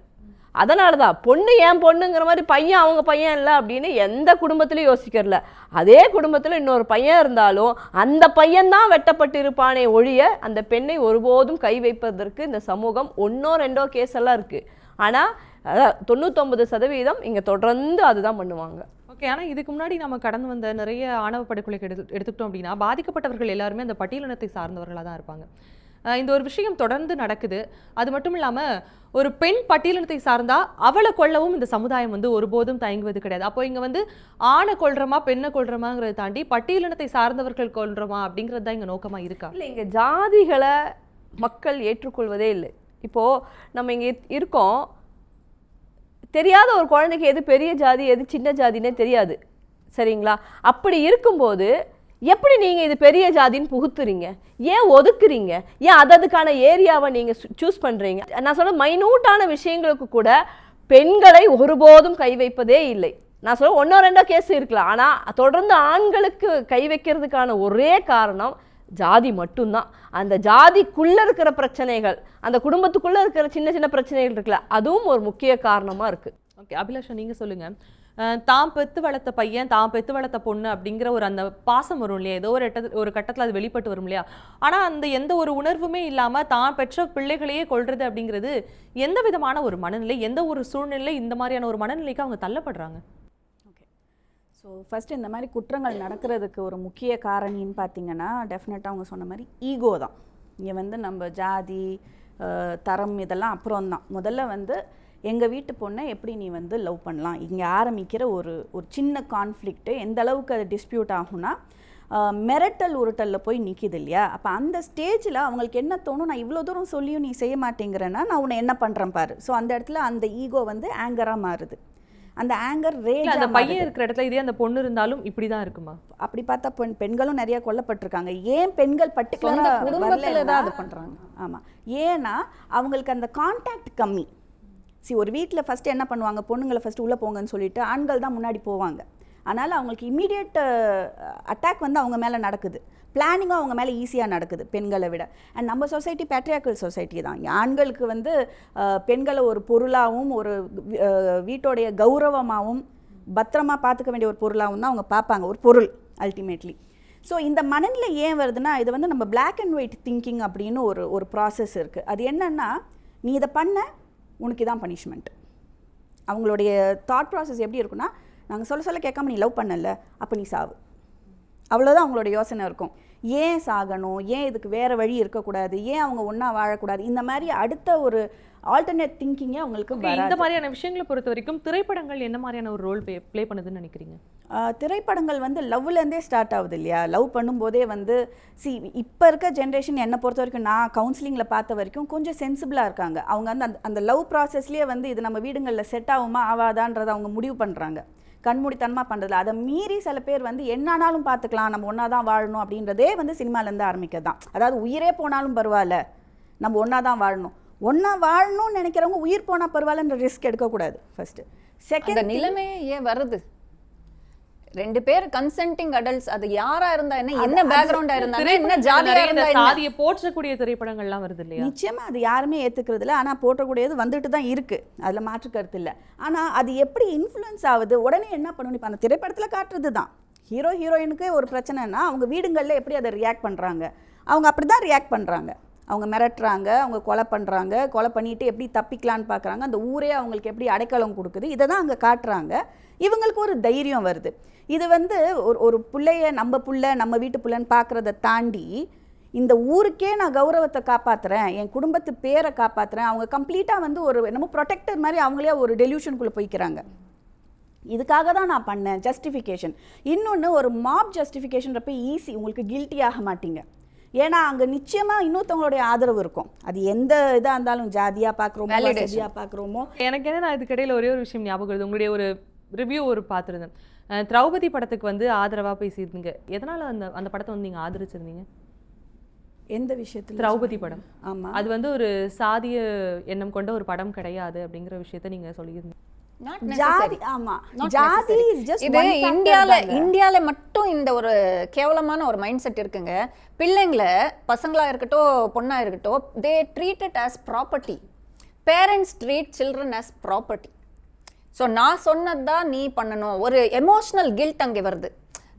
அதனாலதான் பொண்ணு ஏன் பொண்ணுங்கிற மாதிரி பையன் அவங்க பையன் இல்லை அப்படின்னு எந்த குடும்பத்திலையும் யோசிக்கிறல. அதே குடும்பத்தில் இன்னொரு பையன் இருந்தாலும் அந்த பையன்தான் வெட்டப்பட்டு இருப்பானே ஒழிய அந்த பெண்ணை ஒருபோதும் கை வைப்பதற்கு இந்த சமூகம் 1-2 கேஸ் எல்லாம் இருக்கு. ஆனா 99% இங்க தொடர்ந்து அதுதான் பண்ணுவாங்க. ஓகே, ஆனால் இதுக்கு முன்னாடி நம்ம கடந்து வந்த நிறைய ஆணவ படுகொலைக்கு எடுத்துக்கிட்டோம் அப்படின்னா பாதிக்கப்பட்டவர்கள் எல்லாருமே அந்த பட்டியலினத்தை சார்ந்தவர்களாக தான் இருப்பாங்க. இந்த ஒரு விஷயம் தொடர்ந்து நடக்குது. அது மட்டும் இல்லாமல் ஒரு பெண் பட்டியலினத்தை சார்ந்தா அவளை கொல்லவும் இந்த சமுதாயம் வந்து ஒருபோதும் தயங்குவது கிடையாது. அப்போ இங்கே வந்து ஆணை கொல்றமா பெண்ணை கொல்றமாங்கிறத தாண்டி பட்டியலினத்தை சார்ந்தவர்கள் கொல்றமா அப்படிங்கிறது தான் இங்கே நோக்கமாக இருக்கா? இல்லை, இங்கே ஜாதிகளை மக்கள் ஏற்றுக்கொள்வதே இல்லை. இப்போது நம்ம இங்கே இருக்கோம், தெரியாத ஒரு குழந்தைக்கு எது பெரிய ஜாதி எது சின்ன ஜாதின்னே தெரியாது, சரிங்களா? அப்படி இருக்கும்போது எப்படி நீங்கள் இது பெரிய ஜாதின்னு புகுத்துறீங்க? ஏன் ஒதுக்குறீங்க? ஏன் அதுக்கான ஏரியாவை நீங்கள் சூஸ் பண்ணுறீங்க? நான் சொல்ல மைனூட்டான விஷயங்களுக்கு கூட பெண்களை ஒருபோதும் கை வைப்பதே இல்லை. நான் சொல்ல 1-2 கேஸ் இருக்கலாம், ஆனால் தொடர்ந்து ஆண்களுக்கு கை வைக்கிறதுக்கான ஒரே காரணம் ஜாதி மட்டும்தான். அந்த ஜாதிக்குள்ளே இருக்கிற பிரச்சனைகள், அந்த குடும்பத்துக்குள்ளே இருக்கிற சின்ன சின்ன பிரச்சனைகள் இருக்குல்ல, அதுவும் ஒரு முக்கிய காரணமாக இருக்குது. ஓகே, அபிலாஷா நீங்கள் சொல்லுங்கள். தான் பெற்று வளர்த்த பையன், தான் பெற்று வளர்த்த பொண்ணு அப்படிங்கிற ஒரு அந்த பாசம் வரும் இல்லையா, ஏதோ ஒரு கட்டத்தில் அது வெளிப்பட்டு வரும் இல்லையா? ஆனால் அந்த எந்த ஒரு உணர்வுமே இல்லாமல் தான் பெற்ற பிள்ளைகளையே கொள்வது அப்படிங்கிறது எந்த விதமான ஒரு மனநிலை, எந்த ஒரு சூழ்நிலை இந்த மாதிரியான ஒரு மனநிலைக்கு அவங்க தள்ளப்படுறாங்க? ஓகே, ஸோ ஃபஸ்ட்டு இந்த மாதிரி குற்றங்கள் நடக்கிறதுக்கு ஒரு முக்கிய காரணின்னு பார்த்தீங்கன்னா டெஃபினட்டாக அவங்க சொன்ன மாதிரி ஈகோ தான். இங்கே வந்து நம்ம ஜாதி தரம் இதெல்லாம் அப்புறம் தான். முதல்ல வந்து எங்கள் வீட்டு பொண்ணை எப்படி நீ வந்து லவ் பண்ணலாம், இங்கே ஆரம்பிக்கிற ஒரு சின்ன கான்ஃப்ளிக்ட்டு எந்த அளவுக்கு அது டிஸ்பியூட் ஆகும்னா மிரட்டல் உருட்டலில் போய் நிற்கிது இல்லையா? அப்போ அந்த ஸ்டேஜில் அவங்களுக்கு என்ன தோணும், நான் இவ்வளோ தூரம் சொல்லியும் நீ செய்ய மாட்டேங்கிறேன்னா நான் உன்னை என்ன பண்ணுறேன் பாரு. ஸோ அந்த இடத்துல அந்த ஈகோ வந்து ஆங்கராக மாறுது. அந்த ஆங்கர் ரேஜ். அந்த பையன் இருக்கிற இடத்துல இதே அந்த பொண்ணு இருந்தாலும் இப்படி தான் இருக்குமா? அப்படி பார்த்தா பெண்களும் நிறைய கொல்லப்பட்டிருக்காங்க. ஏன் பெண்கள் பர்டிகுலராக குடும்பத்தில் தான் அது பண்ணுறாங்க? ஆமாம், ஏன்னா அவங்களுக்கு அந்த கான்டாக்ட் கம்மி. ஒரு வீட்டில் ஃபஸ்ட்டு என்ன பண்ணுவாங்க, பொண்ணுங்களை ஃபஸ்ட்டு உள்ளே போங்கன்னு சொல்லிட்டு ஆண்கள் தான் முன்னாடி போவாங்க. அதனால் அவங்களுக்கு இம்மீடியட் அட்டாக் வந்து அவங்க மேலே நடக்குது, பிளானிங்கும் அவங்க மேலே ஈஸியாக நடக்குது பெண்களை விட. அண்ட் நம்ம சொசைட்டி பேட்ரியார்க்கல் சொசைட்டி தான். ஆண்களுக்கு வந்து பெண்களை ஒரு பொருளாகவும் ஒரு வீட்டோடைய கௌரவமாகவும் பத்திரமா பார்த்துக்க வேண்டிய ஒரு பொருளாகவும் தான் அவங்க பார்ப்பாங்க, ஒரு பொருள் அல்டிமேட்லி. ஸோ இந்த மனநிலை ஏன் வருதுன்னா, இது வந்து நம்ம பிளாக் அண்ட் ஒயிட் திங்கிங் அப்படின்னு ஒரு ப்ராசஸ் இருக்குது. அது என்னென்னா, நீ இதை பண்ண உனக்கு இதான் பனிஷ்மெண்ட். அவங்களுடைய தாட் ப்ராசஸ் எப்படி இருக்குன்னா, நாங்கள் சொல்ல கேட்காம நீ லவ் பண்ணல, அப்போ நீ சாவு, அவ்வளோதான் அவங்களோட யோசனை இருக்கும். ஏன் சாகணும், ஏன் இதுக்கு வேறு வழி இருக்கக்கூடாது, ஏன் அவங்க ஒன்றா வாழக்கூடாது, இந்த மாதிரி அடுத்த ஒரு ஆல்டர்னேட் திங்கிங்கே அவங்களுக்கு வராது. இந்த மாதிரியான விஷயங்களை பொறுத்த வரைக்கும் திரைப்படங்கள் என்ன மாதிரியான ஒரு ரோல் ப்ளே பண்ணுதுன்னு நினைக்கிறீங்க? திரைப்படங்கள் வந்து லவ்லேருந்தே ஸ்டார்ட் ஆகுது இல்லையா? லவ் பண்ணும்போதே வந்து இப்போ இருக்க ஜென்ரேஷன் என்னை பொறுத்த வரைக்கும், நான் கவுன்சிலிங்கில் பார்த்த வரைக்கும் கொஞ்சம் சென்சிபிளாக இருக்காங்க. அவங்க வந்து அந்த லவ் ப்ராசஸ்லேயே வந்து இது நம்ம வீடுங்களில் செட் ஆகுமா ஆகாதான்றதை அவங்க முடிவு பண்ணுறாங்க, கண்மூடித்தனமாக பண்ணுறதில்ல. அதை மீறி சில பேர் வந்து என்னானாலும் பார்த்துக்கலாம், நம்ம ஒன்றா தான் வாழணும் அப்படின்றதே வந்து சினிமாலேருந்து ஆரம்பிக்கிறது தான். அதாவது உயிரே போனாலும் பரவாயில்ல, நம்ம ஒன்றா தான் வாழணும், ஒன்றா வாழணும்னு நினைக்கிறவங்க உயிர் போனால் பரவாயில்லன்ற ரிஸ்க் எடுக்கக்கூடாது ஃபர்ஸ்ட். செகண்ட், நிலைமை ஏன் வருது? 2 பேர் கன்சென்டிங் அடல்ட்ஸ், அது யாரா இருந்தா என்ன பேக்ரவுண்டா இருந்தா என்ன ஜாதியா இருந்தா சாதியை போற்றக்கூடிய திரைப்படங்கள்லாம் வருது இல்லையா? நிச்சயமா அது யாருமே ஏத்துக்கிறது இல்லை. ஆனால் போற்றக்கூடியது வந்துட்டு தான் இருக்கு, அதில் மாற்று கருத்து இல்லை. ஆனால் அது எப்படி இன்ஃப்ளூயன்ஸ் ஆகுது, உடனே என்ன பண்ணணும், இப்போ அந்த திரைப்படத்தில் காட்டுறது தான். ஹீரோ ஹீரோயினுக்கு ஒரு பிரச்சனைனா அவங்க வீடுகளில் எப்படி அதை ரியாக்ட் பண்ணுறாங்க, அவங்க அப்படி தான் ரியாக்ட் பண்ணுறாங்க. அவங்க மிரட்டுறாங்க, அவங்க கொலை பண்ணுறாங்க, கொலை பண்ணிட்டு எப்படி தப்பிக்கலான்னு பார்க்குறாங்க, அந்த ஊரே அவங்களுக்கு எப்படி அடைக்கலம் கொடுக்குது, இதை தான் அங்கே காட்டுறாங்க. இவங்களுக்கு ஒரு தைரியம் வருது. இது வந்து ஒரு பிள்ளைய நம்ம புள்ள நம்ம வீட்டு பிள்ளைன்னு பார்க்குறத தாண்டி இந்த ஊருக்கே நான் கௌரவத்தை காப்பாற்றுறேன், என் குடும்பத்து பேரை காப்பாற்றுறேன், அவங்க கம்ப்ளீட்டாக வந்து ஒரு என்னமோ ப்ரொடெக்டர் மாதிரி அவங்களே ஒரு டெலியூஷனுக்குள்ளே போய்க்கிறாங்க. இதுக்காக தான் நான் பண்ணேன் ஜஸ்டிஃபிகேஷன். இன்னொன்று, ஒரு மாப் ஜஸ்டிஃபிகேஷன்றப்ப ஈஸி, உங்களுக்கு கில்ட்டி ஆக மாட்டீங்க. ஏன்னா அங்கே நிச்சயமாக இன்னொருத்தவங்களுடைய ஆதரவு இருக்கும். அது எந்த இதாக இருந்தாலும், ஜாதியாக பார்க்குறோமோ வசதியாக பார்க்குறோமோ. எனக்கு என்ன, நான் இதுக்கிடையில் ஒரே ஒரு விஷயம் ஞாபகம் வருது. உங்களுடைய ஒரு ரிவ்யூ பார்த்துருந்தேன். திரௌபதி படத்துக்கு வந்து ஆதரவாக பேசியிருந்தீங்க. எதனால் அந்த படத்தை வந்து நீங்கள் ஆதரிச்சிருந்தீங்க? எந்த விஷயத்தில்? திரௌபதி படம். ஆமாம், அது வந்து ஒரு சாதிய எண்ணம் கொண்ட ஒரு படம் கிடையாது அப்படிங்கிற விஷயத்த நீங்கள் சொல்லியிருந்தீங்க. ஜாதி, ஆமா, ஜாதி இஸ் ஜஸ்ட் இது இந்தியால மட்டும் இந்த ஒரு கேவலமான ஒரு மைண்ட் செட் இருக்குங்க. பிள்ளைங்களை, பசங்களா இருக்கட்டும் பொண்ணா இருக்கட்டும், தே treat it as property. Parents treat children as property. So நான் சொன்னதுதான் நீ பண்ணணும். ஒரு எமோஷனல் கில்ட் அங்கே வருது.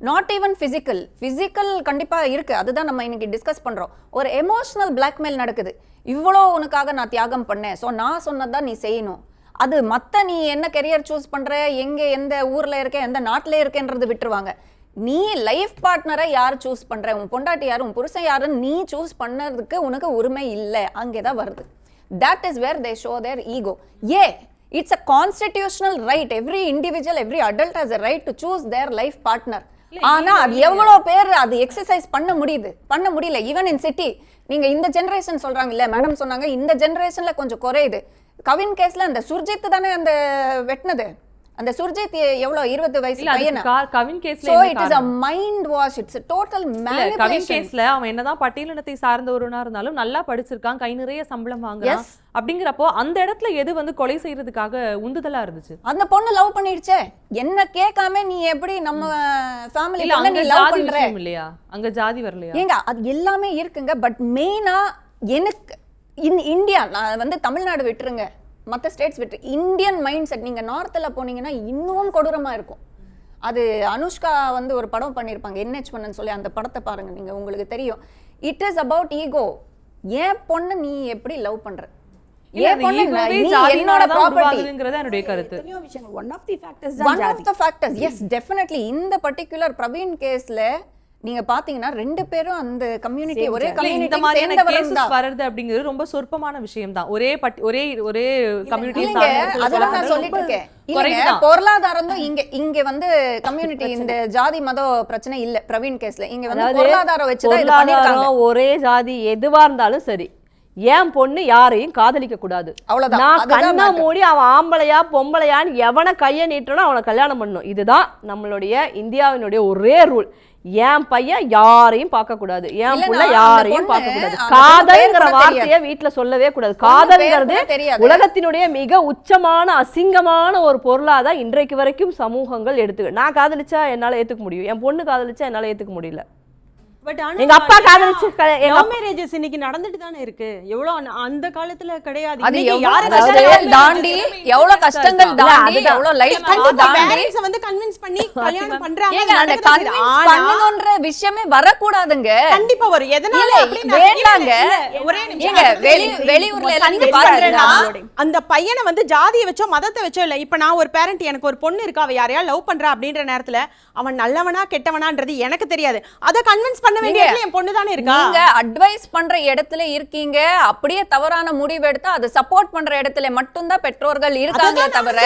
நாட் ஈவன் ஃபிசிக்கல் கண்டிப்பாக இருக்குது, அதுதான் நம்ம இன்னைக்கு டிஸ்கஸ் பண்ணுறோம். ஒரு எமோஷனல் பிளாக்மெயில் நடக்குது. இவ்வளோ உனக்காக நான் தியாகம் பண்ணேன், ஸோ நான் சொன்னதான் நீ செய்யணும். அது மற்ற நீ என்ன கெரியர் சூஸ் பண்ணுற, எங்கே எந்த ஊரில் இருக்க, எந்த நாட்டில் இருக்கேன்றது விட்டுருவாங்க. நீ லைஃப் பார்ட்னரை யார் சூஸ் பண்ணுற, உன் பொண்டாட்டி யார், உன் புருஷன் யாருன்னு நீ சூஸ் பண்ணதுக்கு உனக்கு உரிமை இல்லை. அங்கே தான் வருது. That is where they show their ego. It's a constitutional right. Every individual, every adult has a right to choose their life partner. ஆனா அது எவ்வளவு பேர் அது எக்ஸசைஸ் பண்ண முடியல. Even in city. நீங்க இந்த ஜெனரேஷன் சொல்றாங்க இல்ல, மேடம் சொன்னாங்க இந்த ஜெனரேஷன்ல கொஞ்சம் குறையுது. கவின் கேஸ்ல அந்த சுர்ஜித் தானே அந்த வெட்டினது. அந்த சுர்ஜித் எவ்வளவு 20 வயசு பையனா? கவின் கேஸ்ல so it is a mind wash. It's a total manipulation. Kavin கேஸ்ல அவன் என்னதான் பட்டியலினத்தை சார்ந்தவனா இருந்தாலும் நல்லா படிச்சிருக்கான், கை நிறைய சம்பளம் வாங்குறான். அப்படிங்கிறப்போ அந்த இடத்துல எது வந்து கொலை செய்யறதுக்காக உந்துதலா இருந்துச்சு? அந்த பொண்ணு லவ் பண்ணிடுச்சே. என்ன கேட்காம நீ எப்படி நம்ம ஃபேமிலில நீ லவ் பண்ற இல்லையா? அங்க ஜாதி வரலையா? ஏங்க அது எல்லாமே இருக்குங்க. பட் மெயினா எனக்கு இந்தியா, நான் வந்து தமிழ்நாடு விட்டுருங்க, மற்ற ஸ்டேட்ஸ் விட்டு, இந்தியன் மைண்ட் செட். நீங்கள் நார்த்தில் போனீங்கன்னா இன்னும் கொடூரமாக இருக்கும். அது அனுஷ்கா வந்து ஒரு படம் பண்ணியிருப்பாங்க, NH1 சொல்லி. அந்த படத்தை பாருங்க, நீங்கள், உங்களுக்கு தெரியும். It is about ego. ஏன் பொண்ணு நீ எப்படி லவ் பண்ற, ஏன் பொண்ணு என்னோட ப்ராப்பர்ட்டிங்கிறது என்னுடைய கருத்து. One of the factors. Yes, definitely. இந்த பர்టిక్యులர் பிரவீன் கேஸ்ல நீங்க பாத்தீங்கன்னா ரெண்டு பேரும் அந்த கம்யூனிட்டி, ஒரே கம்யூனிட்டி. இந்த மாதிரியான கேसेस வரது அப்படிங்கிறது ரொம்ப சொற்பமான விஷயம் தான். ஒரே கம்யூனிட்டி சார்ந்து அதெல்லாம் நான் சொல்லிட்டு இருக்கேன். இல்லங்க, பொருளாதாரம் தான் இங்க வந்து கம்யூனிட்டி, இந்த ஜாதி மத பிரச்சனை இல்ல பிரவீன் கேஸ்ல. இங்க வந்து பொருளாதாரம் வச்சு தான் இது பண்ணிருக்காங்க. ஒரே ஜாதி எதுவா இருந்தாலும் சரி, ஏன் பொண்ணு யாரையும் காதலிக்க கூடாது. அவ்வளவுதான். நான் கண்ணா மூடி அவன் ஆம்பளையா பொம்பளையான்னு எவனை கைய நீட்டணும் அவனை கல்யாணம் பண்ணணும். இதுதான் நம்மளுடைய இந்தியாவினுடைய ஒரே ரூல். என் பையன் யாரையும் பார்க்க கூடாது, என் புள்ள யாரையும் பார்க்க கூடாது. காதல்ங்கிற வார்த்தையை வீட்டுல சொல்லவே கூடாது. காதல்ங்கிறது உலகத்தினுடைய மிக உச்சமான அசிங்கமான ஒரு பொருளாதான் இன்றைக்கு வரைக்கும் சமூகங்கள் எடுத்துக்க. நான் காதலிச்சா என்னால ஏத்துக்க முடியும், என் பொண்ணு காதலிச்சா என்னால ஏத்துக்க முடியல. பட் எங்க அப்பா காதலிச்சு லவ் மேரேஜஸ் இன்னைக்கு நடந்துட்டு தானே இருக்கு. எவ்வளவு அந்த காலத்துல கிடையாது. அது தாண்டி எவ்வளவு கஷ்டங்கள் தாண்டி எவ்வளவு லைஃப் பேரண்ட்ஸ் வந்து கன்வின்ஸ் பண்ணி கல்யாணம் பண்றாங்க. அந்த கன்வின்ஸ் பண்ணனும்ன்ற விஷயமே வர கூடாதுங்க. கண்டிப்பா வரும். எதனால வேண்டாங்க. ஒரே நிமிஷம், வெளியூர்ல எல்லாம் நீங்க பாருங்க, அந்த பையனை வந்து ஜாதியை வச்சோ மதத்தை வச்சோ இல்ல. இப்ப நான் ஒரு பேரண்ட், எனக்கு ஒரு பொண்ணு இருக்கா, அவ யாரையா லவ் பண்றா அப்படின்ற நேரத்துல அவன் நல்லவனா கெட்டவனான்றது எனக்கு தெரியாது. அத கன்வின்ஸ் பண்ண வேண்டிய என் பொண்ணு தானே இருக்கா. நீங்க அட்வைஸ் பண்ற இடத்துல இருக்கீங்க, அப்படியே தவறான முடிவு எடுத்து அதை சப்போர்ட் பண்ற இடத்துல மட்டும் தான் பெற்றோர்கள் இருக்காங்க தவிர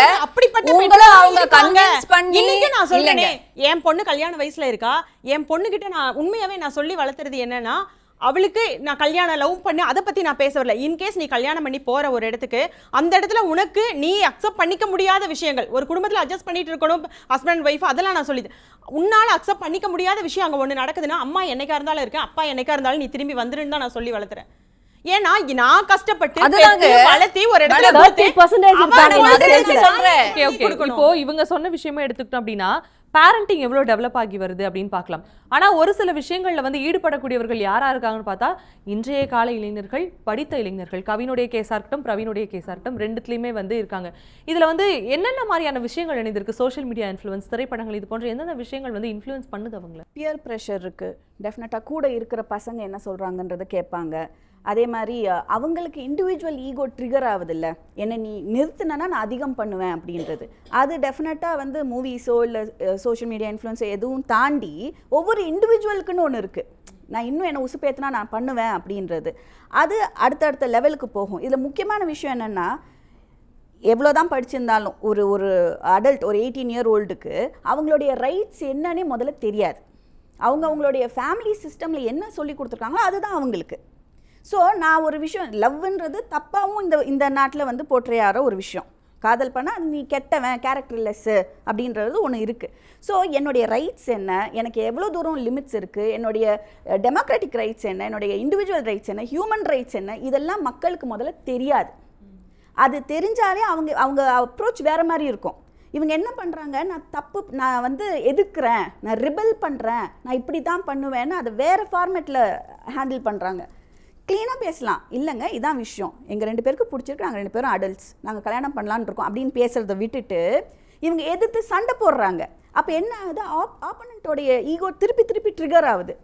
உங்களை அவங்க கன்வின்ஸ் பண்ணி. இன்னைக்கு நான் சொல்றேனே, என் பொண்ணு கல்யாண வயசுல இருக்கா, என் பொண்ணு கிட்ட நான் உண்மையாவே நான் சொல்லி வளர்த்துறது என்னன்னா, அவளுக்கு நான் கல்யாணம் லவ் பண்ணி அதை பத்தி நான் பேச வரல. இன்கேஸ் நீ கல்யாணம் பண்ணி போற ஒரு இடத்துக்கு, அந்த இடத்துல உனக்கு நீ அக்செப்ட் பண்ணிக்க முடியாத விஷயங்கள், ஒரு குடும்பத்துல அட்ஜஸ்ட் பண்ணிட்டு இருக்கணும், ஹஸ்பண்ட் ஒய்ஃப், அதெல்லாம் நான் சொல்லிது. உன்னால அக்செப்ட் பண்ணிக்க முடியாத விஷயம் அங்க ஒண்ணு நடக்குதுன்னா, அம்மா என்னைக்கா இருந்தாலும் இருக்கேன், அப்பா என்னைக்கா இருந்தாலும் நீ திரும்பி வந்துருன்னு தான் நான் சொல்லி வளர்த்துறேன். ஏன்னா நான் கஷ்டப்பட்டு வளர்த்தி ஒரு இடத்துல இப்போ இவங்க சொன்ன விஷயமா எடுத்துக்கிட்டோம் அப்படின்னா, பேரண்டிங் எவ்வளவு டெவலப் ஆகி வருது அப்படின்னு பார்க்கலாம். ஆனா ஒரு சில விஷயங்கள்ல வந்து ஈடுபடக்கூடியவர்கள் யாரா இருக்காங்கன்னு பார்த்தா, இன்றைய கால இளைஞர்கள், படித்த இளைஞர்கள். கவினுடைய கேஸா இருக்கட்டும், பிரவீனுடைய கேஸா இருக்கட்டும், ரெண்டுத்துலயுமே வந்து இருக்காங்க. இதுல வந்து என்னென்ன மாதிரியான விஷயங்கள் இணைந்திருக்கு? சோஷியல் மீடியா இன்ஃப்ளூயன்ஸ், திரைப்படங்கள், இது போன்ற எந்தெந்த விஷயங்கள் வந்து இன்ஃப்ளூயன்ஸ் பண்ணுது அவங்களை? பியர் ப்ரெஷர் இருக்கு. டெஃபினட்டா கூட இருக்கிற பசங்க என்ன சொல்றாங்கன்றதை கேட்பாங்க. அதே மாதிரி அவங்களுக்கு இண்டிவிஜுவல் ஈகோ ட்ரிகர் ஆகுது இல்லை, என்னை நீ நிறுத்தினா நான் அதிகம் பண்ணுவேன் அப்படின்றது. அது டெஃபினட்டாக வந்து மூவிஸோ இல்லை சோஷியல் மீடியா இன்ஃப்ளூயன்ஸோ எதுவும் தாண்டி ஒவ்வொரு இண்டிவிஜுவலுக்குன்னு ஒன்று இருக்குது. நான் இன்னும் என்னை உசுப்பேற்றினா நான் பண்ணுவேன் அப்படின்றது. அது அடுத்தடுத்த லெவலுக்கு போகும். இதில் முக்கியமான விஷயம் என்னென்னா, எவ்வளோதான் படிச்சிருந்தாலும் ஒரு அடல்ட் ஒரு 18 இயர் ஓல்டுக்கு அவங்களுடைய ரைட்ஸ் என்னன்னே முதல்ல தெரியாது. அவங்களுடைய ஃபேமிலி சிஸ்டமில் என்ன சொல்லி கொடுத்துருக்காங்களோ அதுதான் அவங்களுக்கு. ஸோ நான் ஒரு விஷயம், லவ்ன்றது தப்பாகவும் இந்த நாட்டில் வந்து போற்றையார ஒரு விஷயம். காதல் பண்ணால் அது நீ கெட்டவன், கேரக்டர்லெஸ்ஸு அப்படின்றது ஒன்று இருக்குது. ஸோ என்னுடைய ரைட்ஸ் என்ன, எனக்கு எவ்வளோ தூரம் லிமிட்ஸ் இருக்குது, என்னுடைய டெமோக்ராட்டிக் ரைட்ஸ் என்ன, என்னுடைய இண்டிவிஜுவல் ரைட்ஸ் என்ன, ஹியூமன் ரைட்ஸ் என்ன, இதெல்லாம் மக்களுக்கு முதல்ல தெரியாது. அது தெரிஞ்சாலே அவங்க அப்ரோச் வேறு மாதிரி இருக்கும். இவங்க என்ன பண்ணுறாங்க, நான் வந்து எதிர்க்கிறேன், நான் ரிபல் பண்ணுறேன், நான் இப்படி தான் பண்ணுவேன்னு அதை வேறு ஃபார்மேட்டில் ஹேண்டில் பண்ணுறாங்க. க்ளீனாக பேசலாம், இல்லைங்க இதான் விஷயம், எங்கள் 2 பேருக்கு பிடிச்சிருக்கு, நாங்கள் 2 பேரும் அடல்ட்ஸ், நாங்கள் கல்யாணம் பண்ணலான்னு இருக்கோம் அப்படின்னு பேசுகிறத விட்டுட்டு இவங்க எதிர்த்து சண்டை போடுறாங்க. அப்போ என்ன ஆகுது, ஆப்போனண்ட்டோடைய ஈகோ திருப்பி ட்ரிகர் ஆகுது.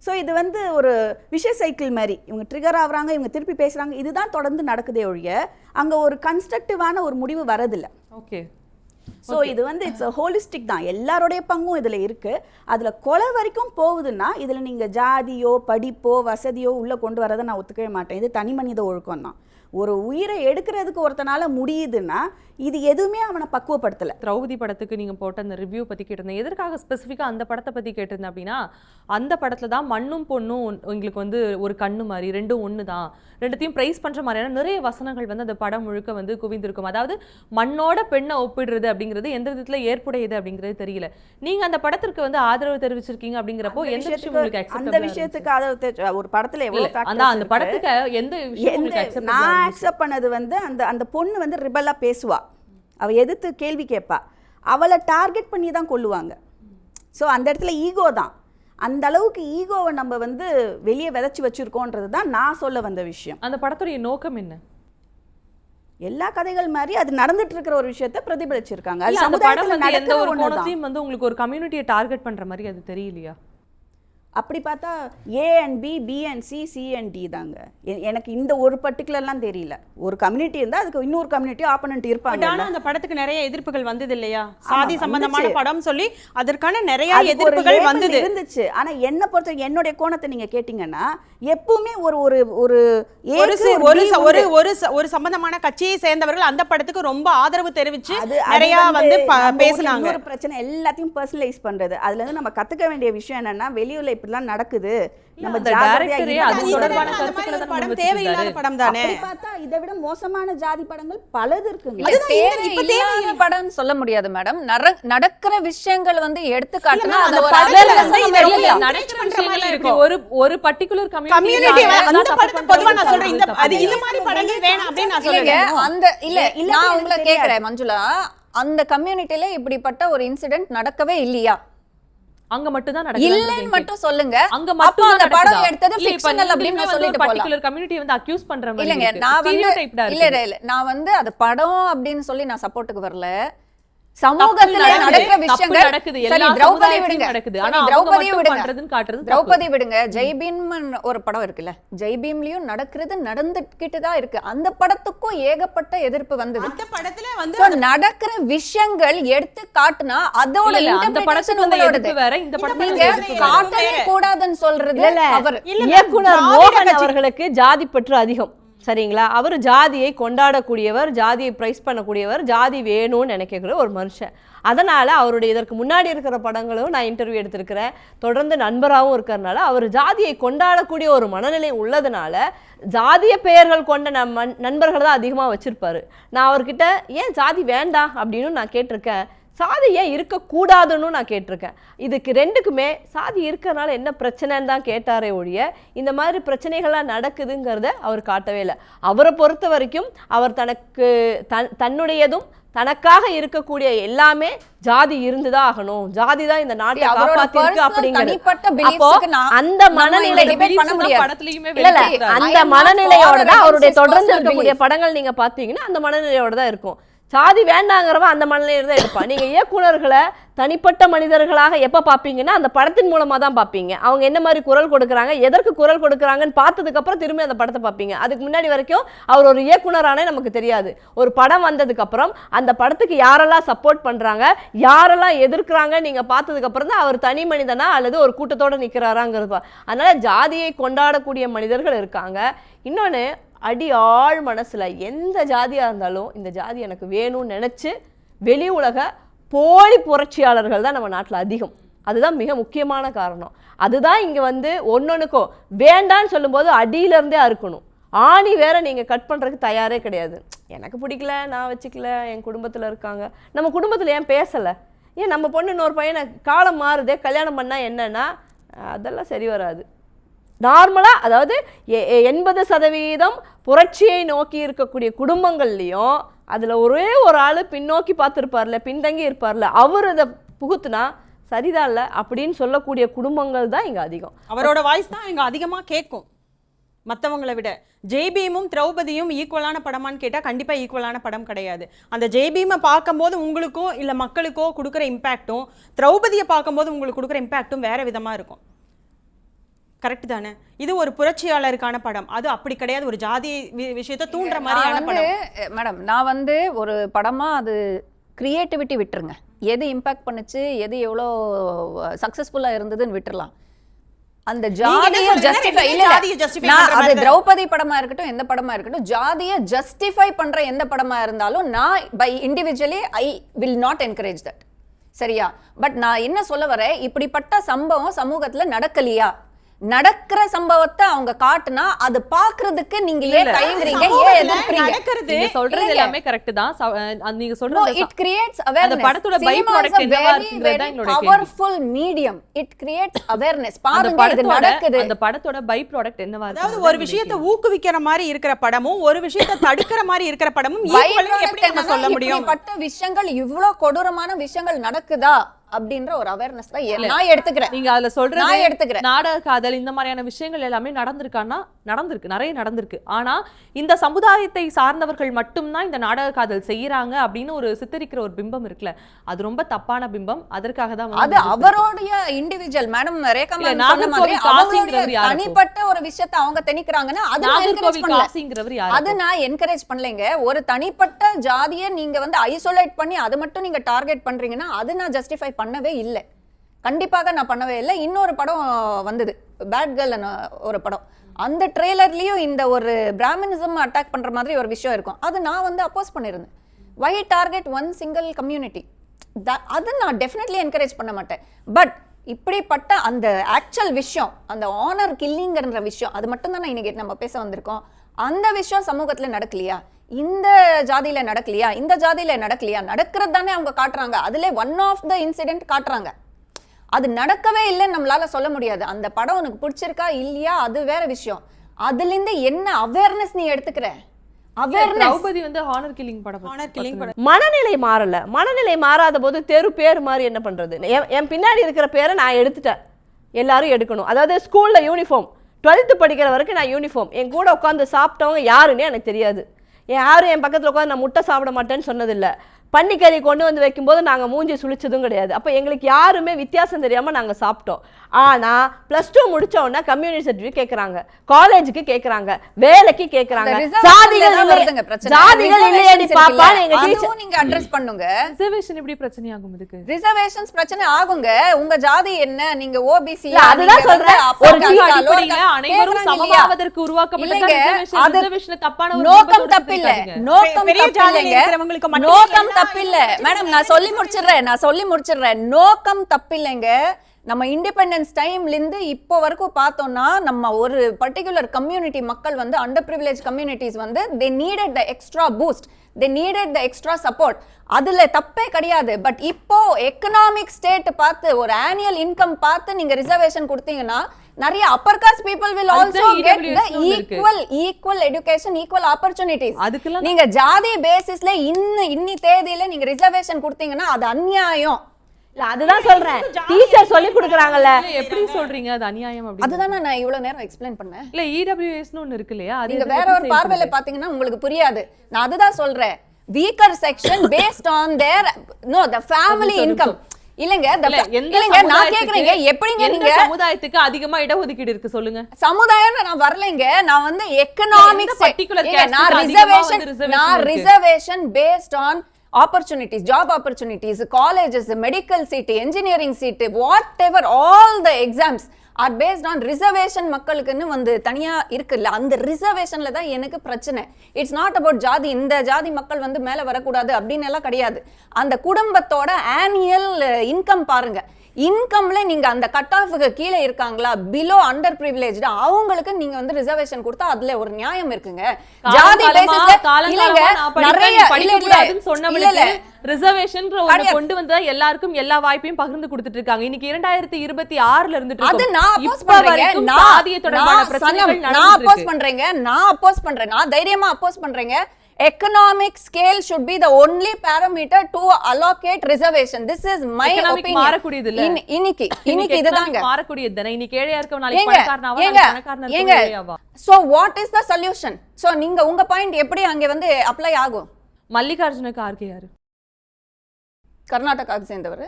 ஸோ இது வந்து ஒரு விஷ சைக்கிள் மாதிரி, இவங்க ட்ரிகர் ஆகுறாங்க, இவங்க திருப்பி பேசுகிறாங்க, இதுதான் தொடர்ந்து நடக்குதே ஒழிய அங்கே ஒரு கன்ஸ்ட்ரக்டிவான ஒரு முடிவு வரதில்லை. ஓகே. ஸோ இது வந்து இட்ஸ் ஹோலிஸ்டிக் தான், எல்லாருடைய பங்கும் இதில் இருக்குது. அதில் கொலை வரைக்கும் போகுதுன்னா இதில் நீங்கள் ஜாதியோ படிப்போ வசதியோ உள்ளே கொண்டு வரதை நான் ஒத்துக்கவே மாட்டேன். இது தனி மனித ஒழுக்கம் தான். ஒரு உயிரை எடுக்கிறதுக்கு ஒருத்தனால முடியுதுன்னா இது எதுவுமே அவனை பக்குவப்படுத்தலை. திரௌபதி படத்துக்கு நீங்கள் போட்ட அந்த ரிவ்யூ பற்றி கேட்டிருந்தேன். எதற்காக ஸ்பெசிஃபிக்காக அந்த படத்தை பற்றி கேட்டிருந்தேன் அப்படின்னா, அந்த படத்தில் தான் மண்ணும் பொண்ணும் உங்களுக்கு வந்து ஒரு கண்ணு மாதிரி ரெண்டும் ஒன்று தான், ரெண்டுத்தையும் ப்ரைஸ் பண்ணுற மாதிரியான நிறைய வசனங்கள் வந்து அந்த படம் முழுக்க வந்து குவிந்திருக்கும். அதாவது மண்ணோட பெண்ணை ஒப்பிடுறது அப்படிங்கிறது எந்த விதத்தில் ஏற்புடையது அப்படிங்கிறது தெரியல. நீங்கள் அந்த படத்திற்கு வந்து ஆதரவு தெரிவிச்சிருக்கீங்க அப்படிங்கிறப்போ எந்த விஷயம் உங்களுக்கு அந்த விஷயத்துக்கு ஆதரவு ஒரு படத்தில் எவ்வளோ அந்த படத்துக்கு எந்த விஷயம் உங்களுக்கு நான் அக்செப்ட் பண்ணது வந்து அந்த பொண்ணு வந்து ரிபலாக பேசுவா, அவள் எதிர்த்து கேள்வி கேட்பா, அவளை டார்கெட் பண்ணி தான் கொள்ளுவாங்க. ஸோ அந்த இடத்துல ஈகோ தான், அந்த அளவுக்கு ஈகோவை நம்ம வந்து வெளியே விதைச்சி வச்சிருக்கோன்றது தான் நான் சொல்ல வந்த விஷயம். அந்த படத்துடைய நோக்கம் என்ன? எல்லா கதைகள் மாதிரி அது நடந்துட்டு இருக்கிற ஒரு விஷயத்தை பிரதிபலிச்சிருக்காங்க. அந்த படம் வந்து எந்த ஒரு கோணத்தையும் வந்து உங்களுக்கு ஒரு கம்யூனிட்டியை டார்கெட் பண்ற மாதிரி அது தெரியலையா? அப்படி பார்த்தா A and B, B and C, C and D தாங்க. எனக்கு இந்த ஒரு பர்டிகுலர்லாம் தெரியல. ஒரு கம்யூனிட்டி இருந்தால் அதுக்கு இன்னொரு கம்யூனிட்டி ஆப்போனன்ட் இருப்பாங்க. ஆனால் அந்த படத்துக்கு நிறைய எதிர்ப்புகள் வந்தது இல்லையா? சாதி சம்பந்தமான படம் சொல்லி அதற்கான நிறைய எதிர்ப்புகள் வந்தது இருந்துச்சு. ஆனால் என்ன பொறுத்த என்னுடைய கோணத்தை நீங்க கேட்டீங்கன்னா எப்பவுமே ஒரு ஒரு ஒரு ஒரு சம்பந்தமான கட்சியை சேர்ந்தவர்கள் அந்த படத்துக்கு ரொம்ப ஆதரவு தெரிவிச்சு நிறைய வந்து பேசினாங்க. ஒரு பிரச்சனை எல்லாத்தையும் பர்சனலைஸ் பண்றது. அதுல இருந்து நம்ம கத்துக்க வேண்டிய விஷயம் என்னன்னா, வெளியூர்ல இப்படிலாம் நடக்குது, நம்ம தேவையில்லாத படம் தானே. பார்த்தா இதை விட மோசமான ஜாதி படங்கள் பலது இருக்குங்க. தேவையில்லாத படம் சொல்ல முடியாது மேடம். நடக்கிற விஷயங்கள் வந்து எடுத்துக்காட்டுனா ஒரு பர்టిక్యులர் கம்யூனிட்டி அந்த படத்தை பொதுவா நான் சொல்றேன், இந்த மாதிரி படங்கள் வேணாம் அப்படி நான் சொல்றேன். அந்த இல்ல நான் உங்களை கேக்குறேன் மஞ்சுளா, அந்த கம்யூனிட்டில இப்படிப்பட்ட ஒரு இன்சிடென்ட் நடக்கவே இல்லையா? அங்க மட்டும் தான் நடக்குது இல்லன்னு மட்டும் சொல்லுங்க. அங்க மட்டும் அந்த படம் எடுத்தது ஃபிக்ஷனல் அப்படினு சொல்லிட்டு போலாம். பர்టిక్యులர் கம்யூனிட்டி வந்து அக்யூஸ் பண்ற மாதிரி இல்லங்க. நான் வந்து இல்ல நான் வந்து அது படம் அப்படினு சொல்லி நான் சப்போர்ட்டுக்கு வரல. சமூகத்துல நடக்கிற விஷயங்கள் நடக்குது, சரி திரௌபதி விடுங்க நடக்குது, ஆனா திரௌபதி பண்றதுன்னு காட்டுறது திரௌபதி விடுங்க. ஜெய்பீம் ஒரு படம் இருக்குல்ல, ஜெய்பீம்லயும் நடக்கிறது நடந்துகிட்டு தான் இருக்கு. அந்த படத்துக்கும் ஏகப்பட்ட எதிர்ப்பு வந்தது. அந்த படத்துல வந்து நடக்கிற விஷயங்கள் எடுத்து காட்டுனா அதோட அந்த படத்துக்கு வந்து எதிர்ப்பு வேற, இந்த படத்துக்கு காட்டவே கூடாதுன்னு சொல்றது அவர். இயக்குனர் மோகன் அவர்களுக்கு ஜாதி பற்று அதிகம், சரிங்களா? அவர் ஜாதியை கொண்டாடக்கூடியவர், ஜாதியை பிரைஸ் பண்ணக்கூடியவர், ஜாதி வேணும்னு நினைக்கிற ஒரு மனுஷன். அதனால் அவருடைய இதற்கு முன்னாடி இருக்கிற படங்களும் நான் இன்டர்வியூ எடுத்திருக்கிறேன், தொடர்ந்து நண்பராகவும் இருக்கிறதுனால அவர் ஜாதியை கொண்டாடக்கூடிய ஒரு மனநிலை உள்ளதுனால ஜாதிய பெயர்கள் கொண்ட நண்பர்கள் தான் அதிகமாக வச்சுருப்பார். நான் அவர்கிட்ட ஏன் ஜாதி வேண்டாம் அப்படின்னு நான் கேட்டிருக்கேன், சாதி ஏன் இருக்கக்கூடாதுன்னு நான் கேட்டிருக்கேன். இதுக்கு ரெண்டுக்குமே சாதி இருக்கிறதுனால என்ன பிரச்சனைன்னு தான் கேட்டாரே ஒழிய இந்த மாதிரி பிரச்சனைகள்லாம் நடக்குதுங்கிறத அவர் காட்டவே இல்லை. அவரை பொறுத்த வரைக்கும் அவர் தன்னுடையதும் தனக்காக இருக்கக்கூடிய எல்லாமே ஜாதி இருந்துதான் ஆகணும், ஜாதி தான் இந்த நாட்டை காப்பாத்திருக்கு அப்படிங்கிறது. அப்போ அந்த மனநிலையோட தான் அவருடைய தொடர்ந்து இருக்கக்கூடிய படங்கள் நீங்க பாத்தீங்கன்னா அந்த மனநிலையோட தான் இருக்கும். சாதி வேண்டாங்கிறவன் அந்த மனநிலையில தான் இருப்பான். நீங்க இயக்குனர்களை தனிப்பட்ட மனிதர்களாக எப்ப பாப்பீங்கன்னா அந்த படத்தின் மூலமா தான் பாப்பீங்க. அவங்க என்ன மாதிரி குரல் கொடுக்குறாங்க, எதற்கு குரல் கொடுக்குறாங்கன்னு பார்த்ததுக்கு அப்புறம் திரும்பி அந்த படத்தை பார்ப்பீங்க. அதுக்கு முன்னாடி வரைக்கும் அவர் ஒரு இயக்குனரானே நமக்கு தெரியாது. ஒரு படம் வந்ததுக்கு அப்புறம் அந்த படத்துக்கு யாரெல்லாம் சப்போர்ட் பண்றாங்க, யாரெல்லாம் எதிர்க்கிறாங்க நீங்க பார்த்ததுக்கு அப்புறம் தான் அவர் தனி மனிதனா அல்லது ஒரு கூட்டத்தோட நிக்கிறாராங்கிறது. அதனால ஜாதியை கொண்டாடக்கூடிய மனிதர்கள் இருக்காங்க. இன்னொன்னு அடி ஆழ் மனசுல எந்த ஜாதியா இருந்தாலும் இந்த ஜாதி எனக்கு வேணும்னு நினைச்சு வெளி உலக போலி புரட்சியாளர்கள் தான் நம்ம நாட்டுல அதிகம். அதுதான் மிக முக்கியமான காரணம். அதுதான் இங்க வந்து ஒன்னொன்னுக்கும் வேண்டான்னு சொல்லும்போது அடியில இருந்தே அறுக்கணும். ஆணி வேற நீங்க கட் பண்றதுக்கு தயாரே கிடையாது. எனக்கு பிடிக்கல, நான் வச்சுக்கல, என் குடும்பத்துல இருக்காங்க. நம்ம குடும்பத்துல ஏன் பேசல, ஏன் நம்ம பொண்ணு இன்னொரு பையனை, காலம் மாறுதே, கல்யாணம் பண்ணா என்னன்னா அதெல்லாம் சரி வராது. நார்மலா அதாவது 80% புரட்சியை நோக்கி இருக்கக்கூடிய குடும்பங்கள்லயும் அதுல ஒரே ஒரு ஆளு பின்னோக்கி பார்த்துருப்பார்ல, பின்தங்கி இருப்பார்ல, அவர் அதை புகுத்துனா சரிதான் இல்லை அப்படின்னு சொல்லக்கூடிய குடும்பங்கள் தான் இங்க அதிகம். அவரோட வாய்ஸ் தான் இங்க அதிகமா கேட்கும் மற்றவங்களை விட. ஜெய்பீமும் திரௌபதியும் ஈக்குவலான படமான்னு கேட்டால் கண்டிப்பாக ஈக்குவலான படம் கிடையாது. அந்த ஜெய்பீமை பார்க்கும்போது உங்களுக்கோ இல்லை மக்களுக்கோ கொடுக்குற இம்பேக்டும் திரௌபதியை பார்க்கும்போது உங்களுக்கு கொடுக்குற இம்பேக்டும் வேற விதமாக இருக்கும். கரெக்ட் தானே? இது ஒரு புரட்சியாளருக்கான படம், அது அப்படி கிடையாது. ஒரு ஜாதி விஷயத்தை தூண்டுற மாதிரியான படம். மேடம் நான் வந்து ஒரு படமா அது கிரியேட்டிவிட்டி விட்டுருங்க, எது இம்பாக்ட் பண்ணுச்சு, எது எவ்வளோ சக்சஸ்ஃபுல்லாக இருந்ததுன்னு விட்டுறலாம். அந்த ஜாதியை ஜஸ்டிஃபை இல்ல, நான் அது திரௌபதி படமா இருக்கட்டும் எந்த படமா இருக்கட்டும், ஜாதியை ஜஸ்டிஃபை பண்ற எந்த படமா இருந்தாலும் நான் by individually I will not encourage that. சரியா? பட் நான் என்ன சொல்ல வரேன், இப்படிப்பட்ட சம்பவம் சமூகத்துல நடக்கலையா, நடக்கிற சம்பவத்தை அவங்க காட்டுனா அது பாக்குறதுக்கு நீங்க ஏன் தயங்குறீங்க, ஏன் எதிர்க்கிறீங்க? நீங்க சொல்றது எல்லாமே கரெக்ட் தான். நீங்க சொல்றது it creates awareness. அந்த படத்தோட பை ப்ராடக்ட் என்னவா இருக்குங்கிறதா எங்களோட கேள்வி. powerful medium, it creates awareness. பாருங்க இது நடக்குது. அந்த படத்தோட பை ப்ராடக்ட் என்னவா இருக்கு? அதாவது ஒரு விஷயத்தை ஊக்குவிக்கிற மாதிரி இருக்கிற படமும் ஒரு விஷயத்தை தடுக்கிற மாதிரி இருக்கிற படமும் ஈக்குவலா எப்படி நம்ம சொல்ல முடியும்? இப்படிப்பட்ட விஷயங்கள், இவ்ளோ கொடூரமான விஷயங்கள் நடக்குதா அப்படின்ற ஒரு அவேர்னஸ் தான் நான் எடுத்துக்கிறேன். நீங்க அதுல சொல்றது நான் எடுத்துக்கிறேன். நாடக காதல் இந்த மாதிரியான விஷயங்கள் எல்லாமே நடந்திருக்கானா? நடந்திருக்கு, நிறைய நடந்திருக்கு. ஆனா இந்த சமுதாயத்தை சார்ந்தவர்கள் மட்டும்தான் இந்த நாடக காதல் செய்யறாங்க அப்படின்னு ஒரு சித்தரிக்கிற ஒரு பிம்பம் இருக்குல்ல, அது ரொம்ப தப்பான பிம்பம். அதற்காக தான் அது அவரோடைய இண்டிவிஜுவல் மேடம் ரேகா மேம் சொன்ன மாதிரி அவங்களுடைய தனிப்பட்ட ஒரு விஷயத்தை அவங்க திணிக்கிறாங்கன்னா அது நான் என்கரேஜ் பண்ணல. அது நான் என்கரேஜ் பண்ணலைங்க. ஒரு தனிப்பட்ட ஜாதியை நீங்க வந்து ஐசோலேட் பண்ணி அது மட்டும் நீங்க டார்கெட் பண்றீங்கன்னா அது நான் ஜஸ்டிஃபை பண்ணவே இல்லை. கண்டிப்பாக நான் பண்ணவே இல்லை. இன்னொரு படம் வந்தது, பேட் கேர்ள் ஒரு படம். அந்த ட்ரெய்லர்லயும் இந்த ஒரு பிராமினிசம் அட்டாக் பண்ற மாதிரி ஒரு விஷயம் இருக்கும். அது நான் வந்து அப்போஸ் பண்ணியிருந்தேன். வை டார்கெட் ஒன் சிங்கிள் கம்யூனிட்டி? அது நான் டெஃபினெட்லி என்கரேஜ் பண்ண மாட்டேன். பட் இப்படிப்பட்ட அந்த ஆக்சுவல் விஷயம், அந்த ஆனர் கில்லிங்கிற விஷயம், அது மட்டும் தான் இன்னைக்கு நம்ம பேச வந்திருக்கோம். அந்த விஷயம் சமூகத்துல நடக்கலையா, இந்த ஜாதியில நடக்கலையா, இந்த ஜாதியில நடக்கலையா, நடக்கிறது தானே அவங்க காட்டுறாங்க. அதுல ஒன் ஆஃப் த இன்சிடென்ட் காட்டுறாங்க. அது நடக்கவே இல்லைன்னு நம்மளால சொல்ல முடியாது. அந்த படம் உனக்கு பிடிச்சிருக்கா இல்லையா அது வேற விஷயம். அதுல இருந்து என்ன அவேர்னஸ் நீ எடுத்துக்கிற? திரௌபதி வந்து ஹானர் கில்லிங் படம். மனநிலை மாறல. மனநிலை மாறாத போது தெரு பேர் மாதிரி என்ன பண்றது? என் பின்னாடி இருக்கிற பேரை நான் எடுத்துட்டேன், எல்லாரும் எடுக்கணும். அதாவது ஸ்கூல்ல யூனிஃபார்ம், 12th படிக்கிற வரைக்கும் நான் யூனிஃபார்ம். என் கூட உட்காந்து சாப்பிட்டவங்க யாருன்னே எனக்கு தெரியாது. யாரும் என் பக்கத்தில் உட்காந்து நான் முட்டை சாப்பிட மாட்டேன்னு சொன்னதில்லை. பன்னிக்கறி கொண்டு வந்து வைக்கும்போது நாங்கள் மூஞ்சி சுழிச்சதும் கிடையாது. அப்போ எங்களுக்கு யாருமே வித்தியாசம் தெரியாமல் நாங்கள் சாப்பிட்டோம். ஆனால் +2 முடிச்ச உடனே கம்யூனிட்டி சர்டிஃபிகேட் கேட்குறாங்க, காலேஜுக்கு கேட்குறாங்க, வேலைக்கு கேட்குறாங்க. ஜாதிகள் இல்லையடி பாப்பா எங்க டீச்சர் நீங்க அட்ரஸ் பண்ணுங்க. ரிசர்வேஷன் எப்படி பிரச்சனை ஆகும்? இதுக்கு ரிசர்வேஷன்ஸ் பிரச்சனை ஆகுங்க. உங்க ஜாதி என்ன, நீங்க ஓபிசி, அதுதான் சொல்றேன். ஒரு அடிப்படையில அனைவரும் சமமாவதற்கு உருவாக்கப்பட்ட ரிசர்வேஷன் தப்பான ஒரு நோக்கம் தப்பில்ல. நோக்கம் தப்பில்லைங்க. நோக்கம் தப்பில்ல மேடம். நான் சொல்லி முடிச்சிடுறேன். நோக்கம் தப்பில்லைங்க. நம்ம இண்டிபெண்டன்ஸ் டைம்ல இருந்து இப்போ வரைக்கும் பார்த்தோம்னா நம்ம ஒரு பர்டிகுலர் கம்யூனிட்டி மக்கள் வந்து அண்டர் பிரிவிலேஜ் கம்யூனிட்டிஸ் வந்து they needed the extra boost, they needed the extra support. அதுல தப்பே கிடையாது. பட் இப்போ எக்கனாமிக் ஸ்டேட் பார்த்து ஒரு ஆனுவல் இன்கம் பார்த்து நீங்க ரிசர்வேஷன் கொடுத்தீங்கன்னா நிறைய upper caste people will also get the equal education, equal opportunities. நீங்க ஜாதி பேசிஸ்ல இன்னி தேதியில நீங்க ரிசர்வேஷன் கொடுத்தீங்கன்னா அது அநியாயம். அதுதான் சொல்றேன். டீச்சர் சொல்லி கொடுக்கறாங்கல்ல, எப்படி சொல்றீங்க அது அநியாயம் அப்படி? அதுதான் நான் இவ்வளவு நேரம் எக்ஸ்பிளைன் பண்ணேன். இல்ல EWS னு ஒன்னு இருக்கு இல்லையா, நீங்க வேற ஒரு பார்வையில பாத்தீங்கன்னா உங்களுக்கு புரியாது. நான் அதுதான் சொல்றேன். Weaker section based on their the family income. இல்லங்க நான் கேக்குறேங்க, எப்படிங்க நீங்க சமுதாயத்துக்கு அதிகமா இடஒதுக்கீடு இருக்கு சொல்லுங்க? சமுதாயம் நான் வரலைங்க. நான் வந்து எக்கனாமிக்ஸ் பர்టిక్యులர் நான் reservation based on opportunities, job opportunities, colleges, medical seat, engineering seat, whatever, all the exams, are based on reservation. மக்களுக்குன்னு வந்து தனியா இருக்குல்ல, அந்த ரிசர்வேஷன்ல தான் எனக்கு பிரச்சனை. இட்ஸ் நாட் அபவுட் ஜாதி, இந்த ஜாதி மக்கள் வந்து மேல வரக்கூடாது அப்படின்னு எல்லாம் கிடையாது. அந்த குடும்பத்தோட ஆனுவல் இன்கம் பாருங்க. இன்கம்ல நீங்க அந்த கட் ஆஃப்க்கு கீழே இருக்காங்களா, பிலோ அண்டர் பிரிவிலேஜ்டு, அவங்களுக்கு நீங்க வந்து ரிசர்வேஷன் கொடுத்தா அதுல ஒரு நியாயம் இருக்குங்க. ஜாதி பேசிஸ்ல இல்லங்க, நிறைய ரிசர்வேஷன்ன்ற ஒண்ணு கொண்டு வந்தா எல்லாருக்கும் எல்லா வாய்ப்பையும் பகிர்ந்து கொடுத்துட்டு இருக்காங்க. இன்னைக்கு 2026ல இருந்துட்டு அது இருக்கோம். நான் அப்போஸ் இப்ப பண்றேங்க. வரைக்கும் சாதிய தொடர்பான பிரச்சனைகள் நான் அப்போஸ் நடந்துட்டு பண்றேங்க. நான் தைரியமா அப்போஸ் பண்றேங்க. Economic scale should be the only parameter to allocate reservation. This is my opinion. மாறக்கூடியது இல்ல. இன்னைக்கு இதுதாங்க மாறக்கூடியது தானே. இன்னைக்கு ஏழையா இருக்கவ நாளைக்கு பணக்காரனாவா, நாளைக்கு பணக்காரனா இருக்கவ ஏழையாவா. So what is the solution? So நீங்க உங்க பாயிண்ட் எப்படி அங்க வந்து அப்ளை ஆகும்? மல்லிகார்ஜுன கார்கே யாரு? கர்நாடகாவுக்கு சேர்ந்தவர்,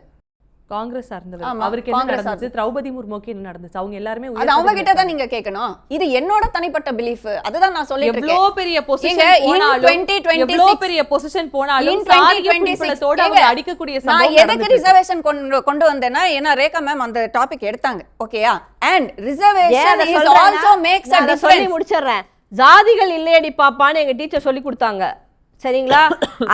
காங்கிரஸ் சார்ந்தவர். ஆமா, அவருக்கு என்ன காங்கிரஸ் நடந்துச்சு? திரௌபதி முர்முக்கு என்ன நடந்துச்சு? அவங்க எல்லாருமே அது அவங்க கிட்ட தான் நீங்க கேட்கணும். இது என்னோட தனிப்பட்ட பிலீஃப். அதுதான் நான் சொல்லிட்டு இருக்கேன். எவ்வளவு பெரிய பொசிஷன் போனாலும், எவ்வளவு பெரிய பொசிஷன் போனாலும் சாதிய பின்புலத்தோட அவங்க அடிக்கக்கூடிய நான் சம்பவம் எதுக்கு ரிசர்வேஷன் கொண்டு வந்தேன்னா, ஏன்னா ரேகா மேம் அந்த டாபிக் எடுத்தாங்க. ஓகேயா? And reservation is also maths a difference. சொல்லி முடிச்சிடுறேன். ஜாதிகள் இல்லையடி பாப்பான்னு எங்க டீச்சர் சொல்லி கொடுத்தாங்க, சரிங்களா?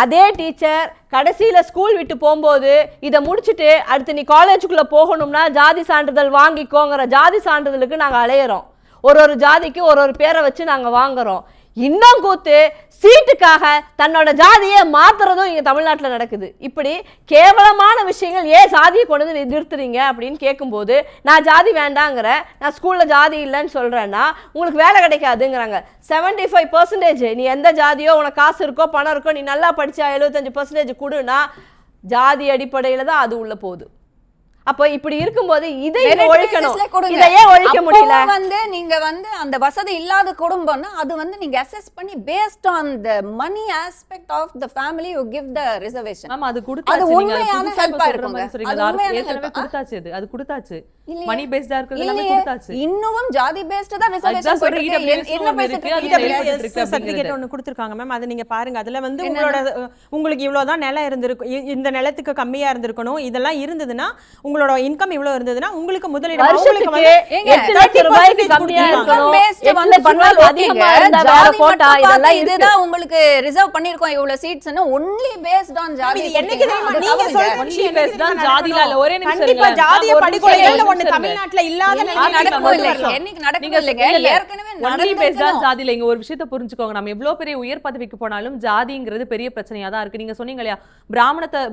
அதே டீச்சர் கடைசியில ஸ்கூல் விட்டு போகும்போது இதை முடிச்சுட்டு அடுத்து நீ காலேஜுக்குள்ள போகணும்னா ஜாதி சான்றிதழ் வாங்கிக்கோங்கிற ஜாதி சான்றிதழுக்கு நாங்க அலையிறோம். ஒரு ஜாதிக்கு ஒரு பேரை வச்சு நாங்க வாங்குறோம். இன்னும் கூத்து சீட்டுக்காக தன்னோட ஜாதியை மாத்துறதும் இங்க தமிழ்நாட்டில் நடக்குது. இப்படி கேவலமான விஷயங்கள் ஏன் ஜாதியை கொண்டு வந்து நிறுத்துறீங்க அப்படின்னு கேட்கும்போது, நான் ஜாதி வேண்டாங்கிற, நான் ஸ்கூல்ல ஜாதி இல்லைன்னு சொல்றேன்னா உங்களுக்கு வேலை கிடைக்காதுங்கிறாங்க. 75% நீ எந்த ஜாதியோ, உனக்கு காசு இருக்கோ பணம் இருக்கோ, நீ நல்லா படிச்சா 75% கொடுனா ஜாதி அடிப்படையில தான் அது உள்ள போகுது. அப்ப இப்படி இருக்கும்போது இதை ஒழிக்கணும். இதை ஏன் ஒழிக்க முடியல? வந்து நீங்க வந்து அந்த வசதி இல்லாத குடும்பம்னா அது வந்து நீங்க அசஸ் பண்ணி based on the money aspect of the family you give the reservation. ஆமா, அது கொடுத்தாச்சு. அது நீங்க உண்மையான ஹெல்ப்பா இருக்குங்க. அது ஏற்கனவே கொடுத்தாச்சு. அது கொடுத்தாச்சு. மணி பேஸ்டா இருக்குது எல்லாமே கொடுத்தாச்சு. இன்னும் ஜாதி பேஸ்ட் தான் ரிசர்வேஷன் போயிருக்கு. என்ன பேசிட்டு சர்டிபிகேட் ஒன்னு கொடுத்திருக்காங்க மேம், அது நீங்க பாருங்க. அதுல வந்து உங்களுக்கு இவ்வளவுதான் நிலம் இருந்திருக்கும், இந்த நிலத்துக்கு கம்மியா இருந்திருக்கணும், இதெல்லாம் இருந்ததுன்னா உங்களோட இன்கம் இவ்வளவு இருந்ததுன்னா உங்களுக்கு முதலீடு உங்களுக்கு வந்து 8 லட்சம் ரூபாய்க்கு கம்மியா இருக்கணும். 8 பண்ணாலும் அதிகமா இருந்தா வேற கோட்டா இதெல்லாம் இதுதான் உங்களுக்கு ரிசர்வ் பண்ணிருக்கோம் இவ்வளவு சீட்ஸ்னு only based on ஜாதி. இது என்னைக்கு தெரியுமா நீங்க சொல்ற only based on ஜாதில இல்ல. ஒரே நிமிஷம் கண்டிப்பா ஜாதிய படுகொலைகள் ஒன்னு தமிழ்நாட்டுல இல்லாத நடக்கும் இல்ல. என்னைக்கு நடக்கும் இல்லங்க. ஏற்கனவே only based on ஜாதில. இங்க ஒரு விஷயத்தை புரிஞ்சுக்கோங்க. நம்ம எவ்வளவு பெரிய உயர் பதவிக்கு போனாலும் ஜாதிங்கிறது பெரிய பிரச்சனையா தான் இருக்கு. நீங்க சொன்னீங்க இல்லையா,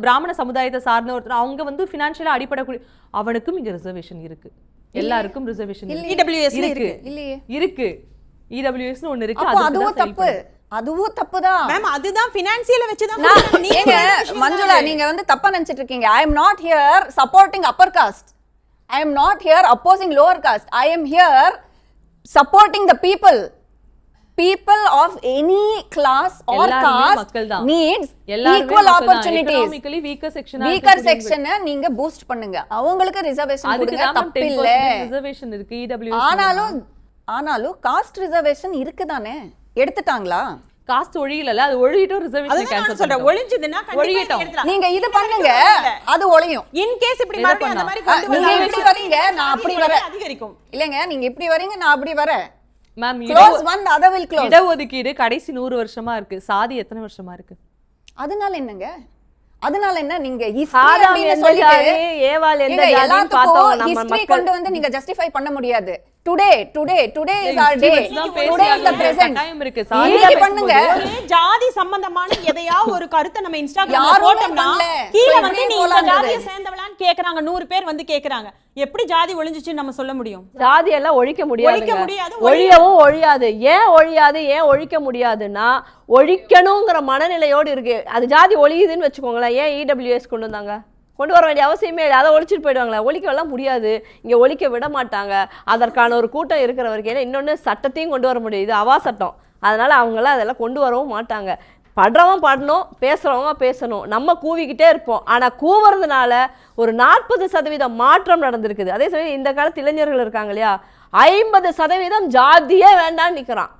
பிராமண சமுதாயத்தை சார்ந்த ஒருத்தர் அவங்க வந்து பினான்சியலா அடிப்படக்கூடிய அவனுக்கும் இங்க ரிசர்வேஷன் இருக்கு. எல்லாருக்கும் ரிசர்வேஷன் இருக்கு. EWS இருக்கு. இல்லையே. இருக்கு. EWS ன்னு ஒன்னு இருக்கு. அதுவும் தப்பு. அதுவும் தப்புதான் மேம். அதுதான் பினான்சியல வச்சு தான் நீங்க மஞ்சுளா நீங்க வந்து தப்பா நினைச்சிட்டு இருக்கீங்க. I am not here supporting upper caste. I am not here opposing lower caste. I am here supporting the people of any class or caste needs equal opportunities. Economically weaker section நீங்க boost பண்ணுங்க. அவங்களுக்கு reservation கொடுங்க, தப்பு இல்ல. Reservation இருக்கு EWS. ஆனாலும் cost reservation இருக்குதானே, எடுத்துட்டாங்களா? Cost ஒழியல, அது ஒழியிட்டோம். ரிசர்வேஷன் கேன்சல் சொல்றேன். ஒழிஞ்சதுன்னா கண்டிப்பா எடுக்கலாம். நீங்க இது பண்ணுங்க, அது ஒழியும். இன் கேஸ் இப்படி மறுபடியும் அந்த மாதிரி கொண்டு நீங்க இப்படி வரீங்க, நான் அப்படி வரேன். அதிகரிக்கும் இல்லங்க, நீங்க இப்படி வரீங்க, நான் அப்படி வரேன். Ma'am, close one the other will close. இடஒதுக்கீடு கடைசி 100 வருஷமா இருக்கு. சாதி எத்தனை வருஷமா இருக்கு? அதனால என்னங்க? அதனால என்ன? நீங்க சாதாரண எந்த ஜாதி ஏவாள் எந்த ஜாதின்னு பார்த்தோம் நம்ம மக்கள் கொண்டு வந்து நீங்க ஜஸ்டிஃபை பண்ண முடியாது. Today is our day. Today is the present. Time இருக்கு. சாதி பண்ணுங்க. ஜாதி சம்பந்தமான எதையா ஒரு கருத்தை நம்ம இன்ஸ்டாகிராம்ல போட்டோம்னா கீழ வந்து நீ இந்த ஜாதியை சேர்ந்தவளான்னு கேக்குறாங்க. 100 பேர் வந்து கேக்குறாங்க. எப்படி ஜாதி ஒழிஞ்சிச்சுன்னு நம்ம சொல்ல முடியும்? ஜாதி எல்லாம் ஒழிக்க முடியாது. ஒழியவும் ஒழியாது. ஏன் ஒழியாது, ஏன் ஒழிக்க முடியாதுன்னா ஒழிக்கணுங்கிற மனநிலையோடு இருக்கு. அது ஜாதி ஒழியுதுன்னு வச்சுக்கோங்களேன். ஏன் EWS கொண்டு வந்தாங்க? கொண்டு வர வேண்டிய அவசியமே இல்லை. அதை ஒழிச்சிட்டு போயிடுவாங்களே. ஒழிக்கலாம் முடியாது, இங்கே ஒழிக்க விட மாட்டாங்க. அதற்கான ஒரு கூட்டம் இருக்கிற வரைக்கும். ஏன்னா இன்னொன்று சட்டத்தையும் கொண்டு வர முடியாது, அவா சட்டம். அதனால் அவங்களாம் அதெல்லாம் கொண்டு வரவும் மாட்டாங்க. படுறவன் படணும், பேசுகிறவங்க பேசணும். நம்ம கூவிக்கிட்டே இருப்போம். ஆனால் கூவுறதுனால ஒரு 40% மாற்றம் நடந்திருக்குது. அதே சமயம் இந்த காலத்து இளைஞர்கள் இருக்காங்க இல்லையா, 50% ஜாதியே வேண்டான்னு நிற்கிறான்.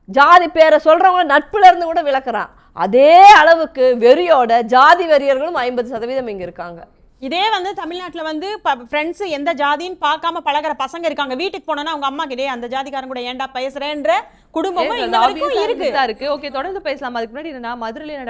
ஜாதி பேரை சொல்கிறவங்க நட்புல இருந்து கூட விளக்குறான். அதே அளவுக்கு வெறியோட ஜாதி வெறியர்களும் 50% இங்கே இருக்காங்க. இதே வந்து தமிழ்நாட்டுல வந்து ஃப்ரெண்ட்ஸ் எந்த ஜாதின்னு பார்க்காம பழகுற பசங்க இருக்காங்க. வீட்டுக்கு போனோம்னா அவங்க அம்மா கிட்டே அந்த ஜாதிக்காரன் கூட ஏன்டா பேசுறேன்ற குடும்பமும் இந்த வரைக்கும் இருக்கு. ஓகே, தொடர்ந்து பேசலாம். அதுக்கு முன்னாடி நான் மதுரையில்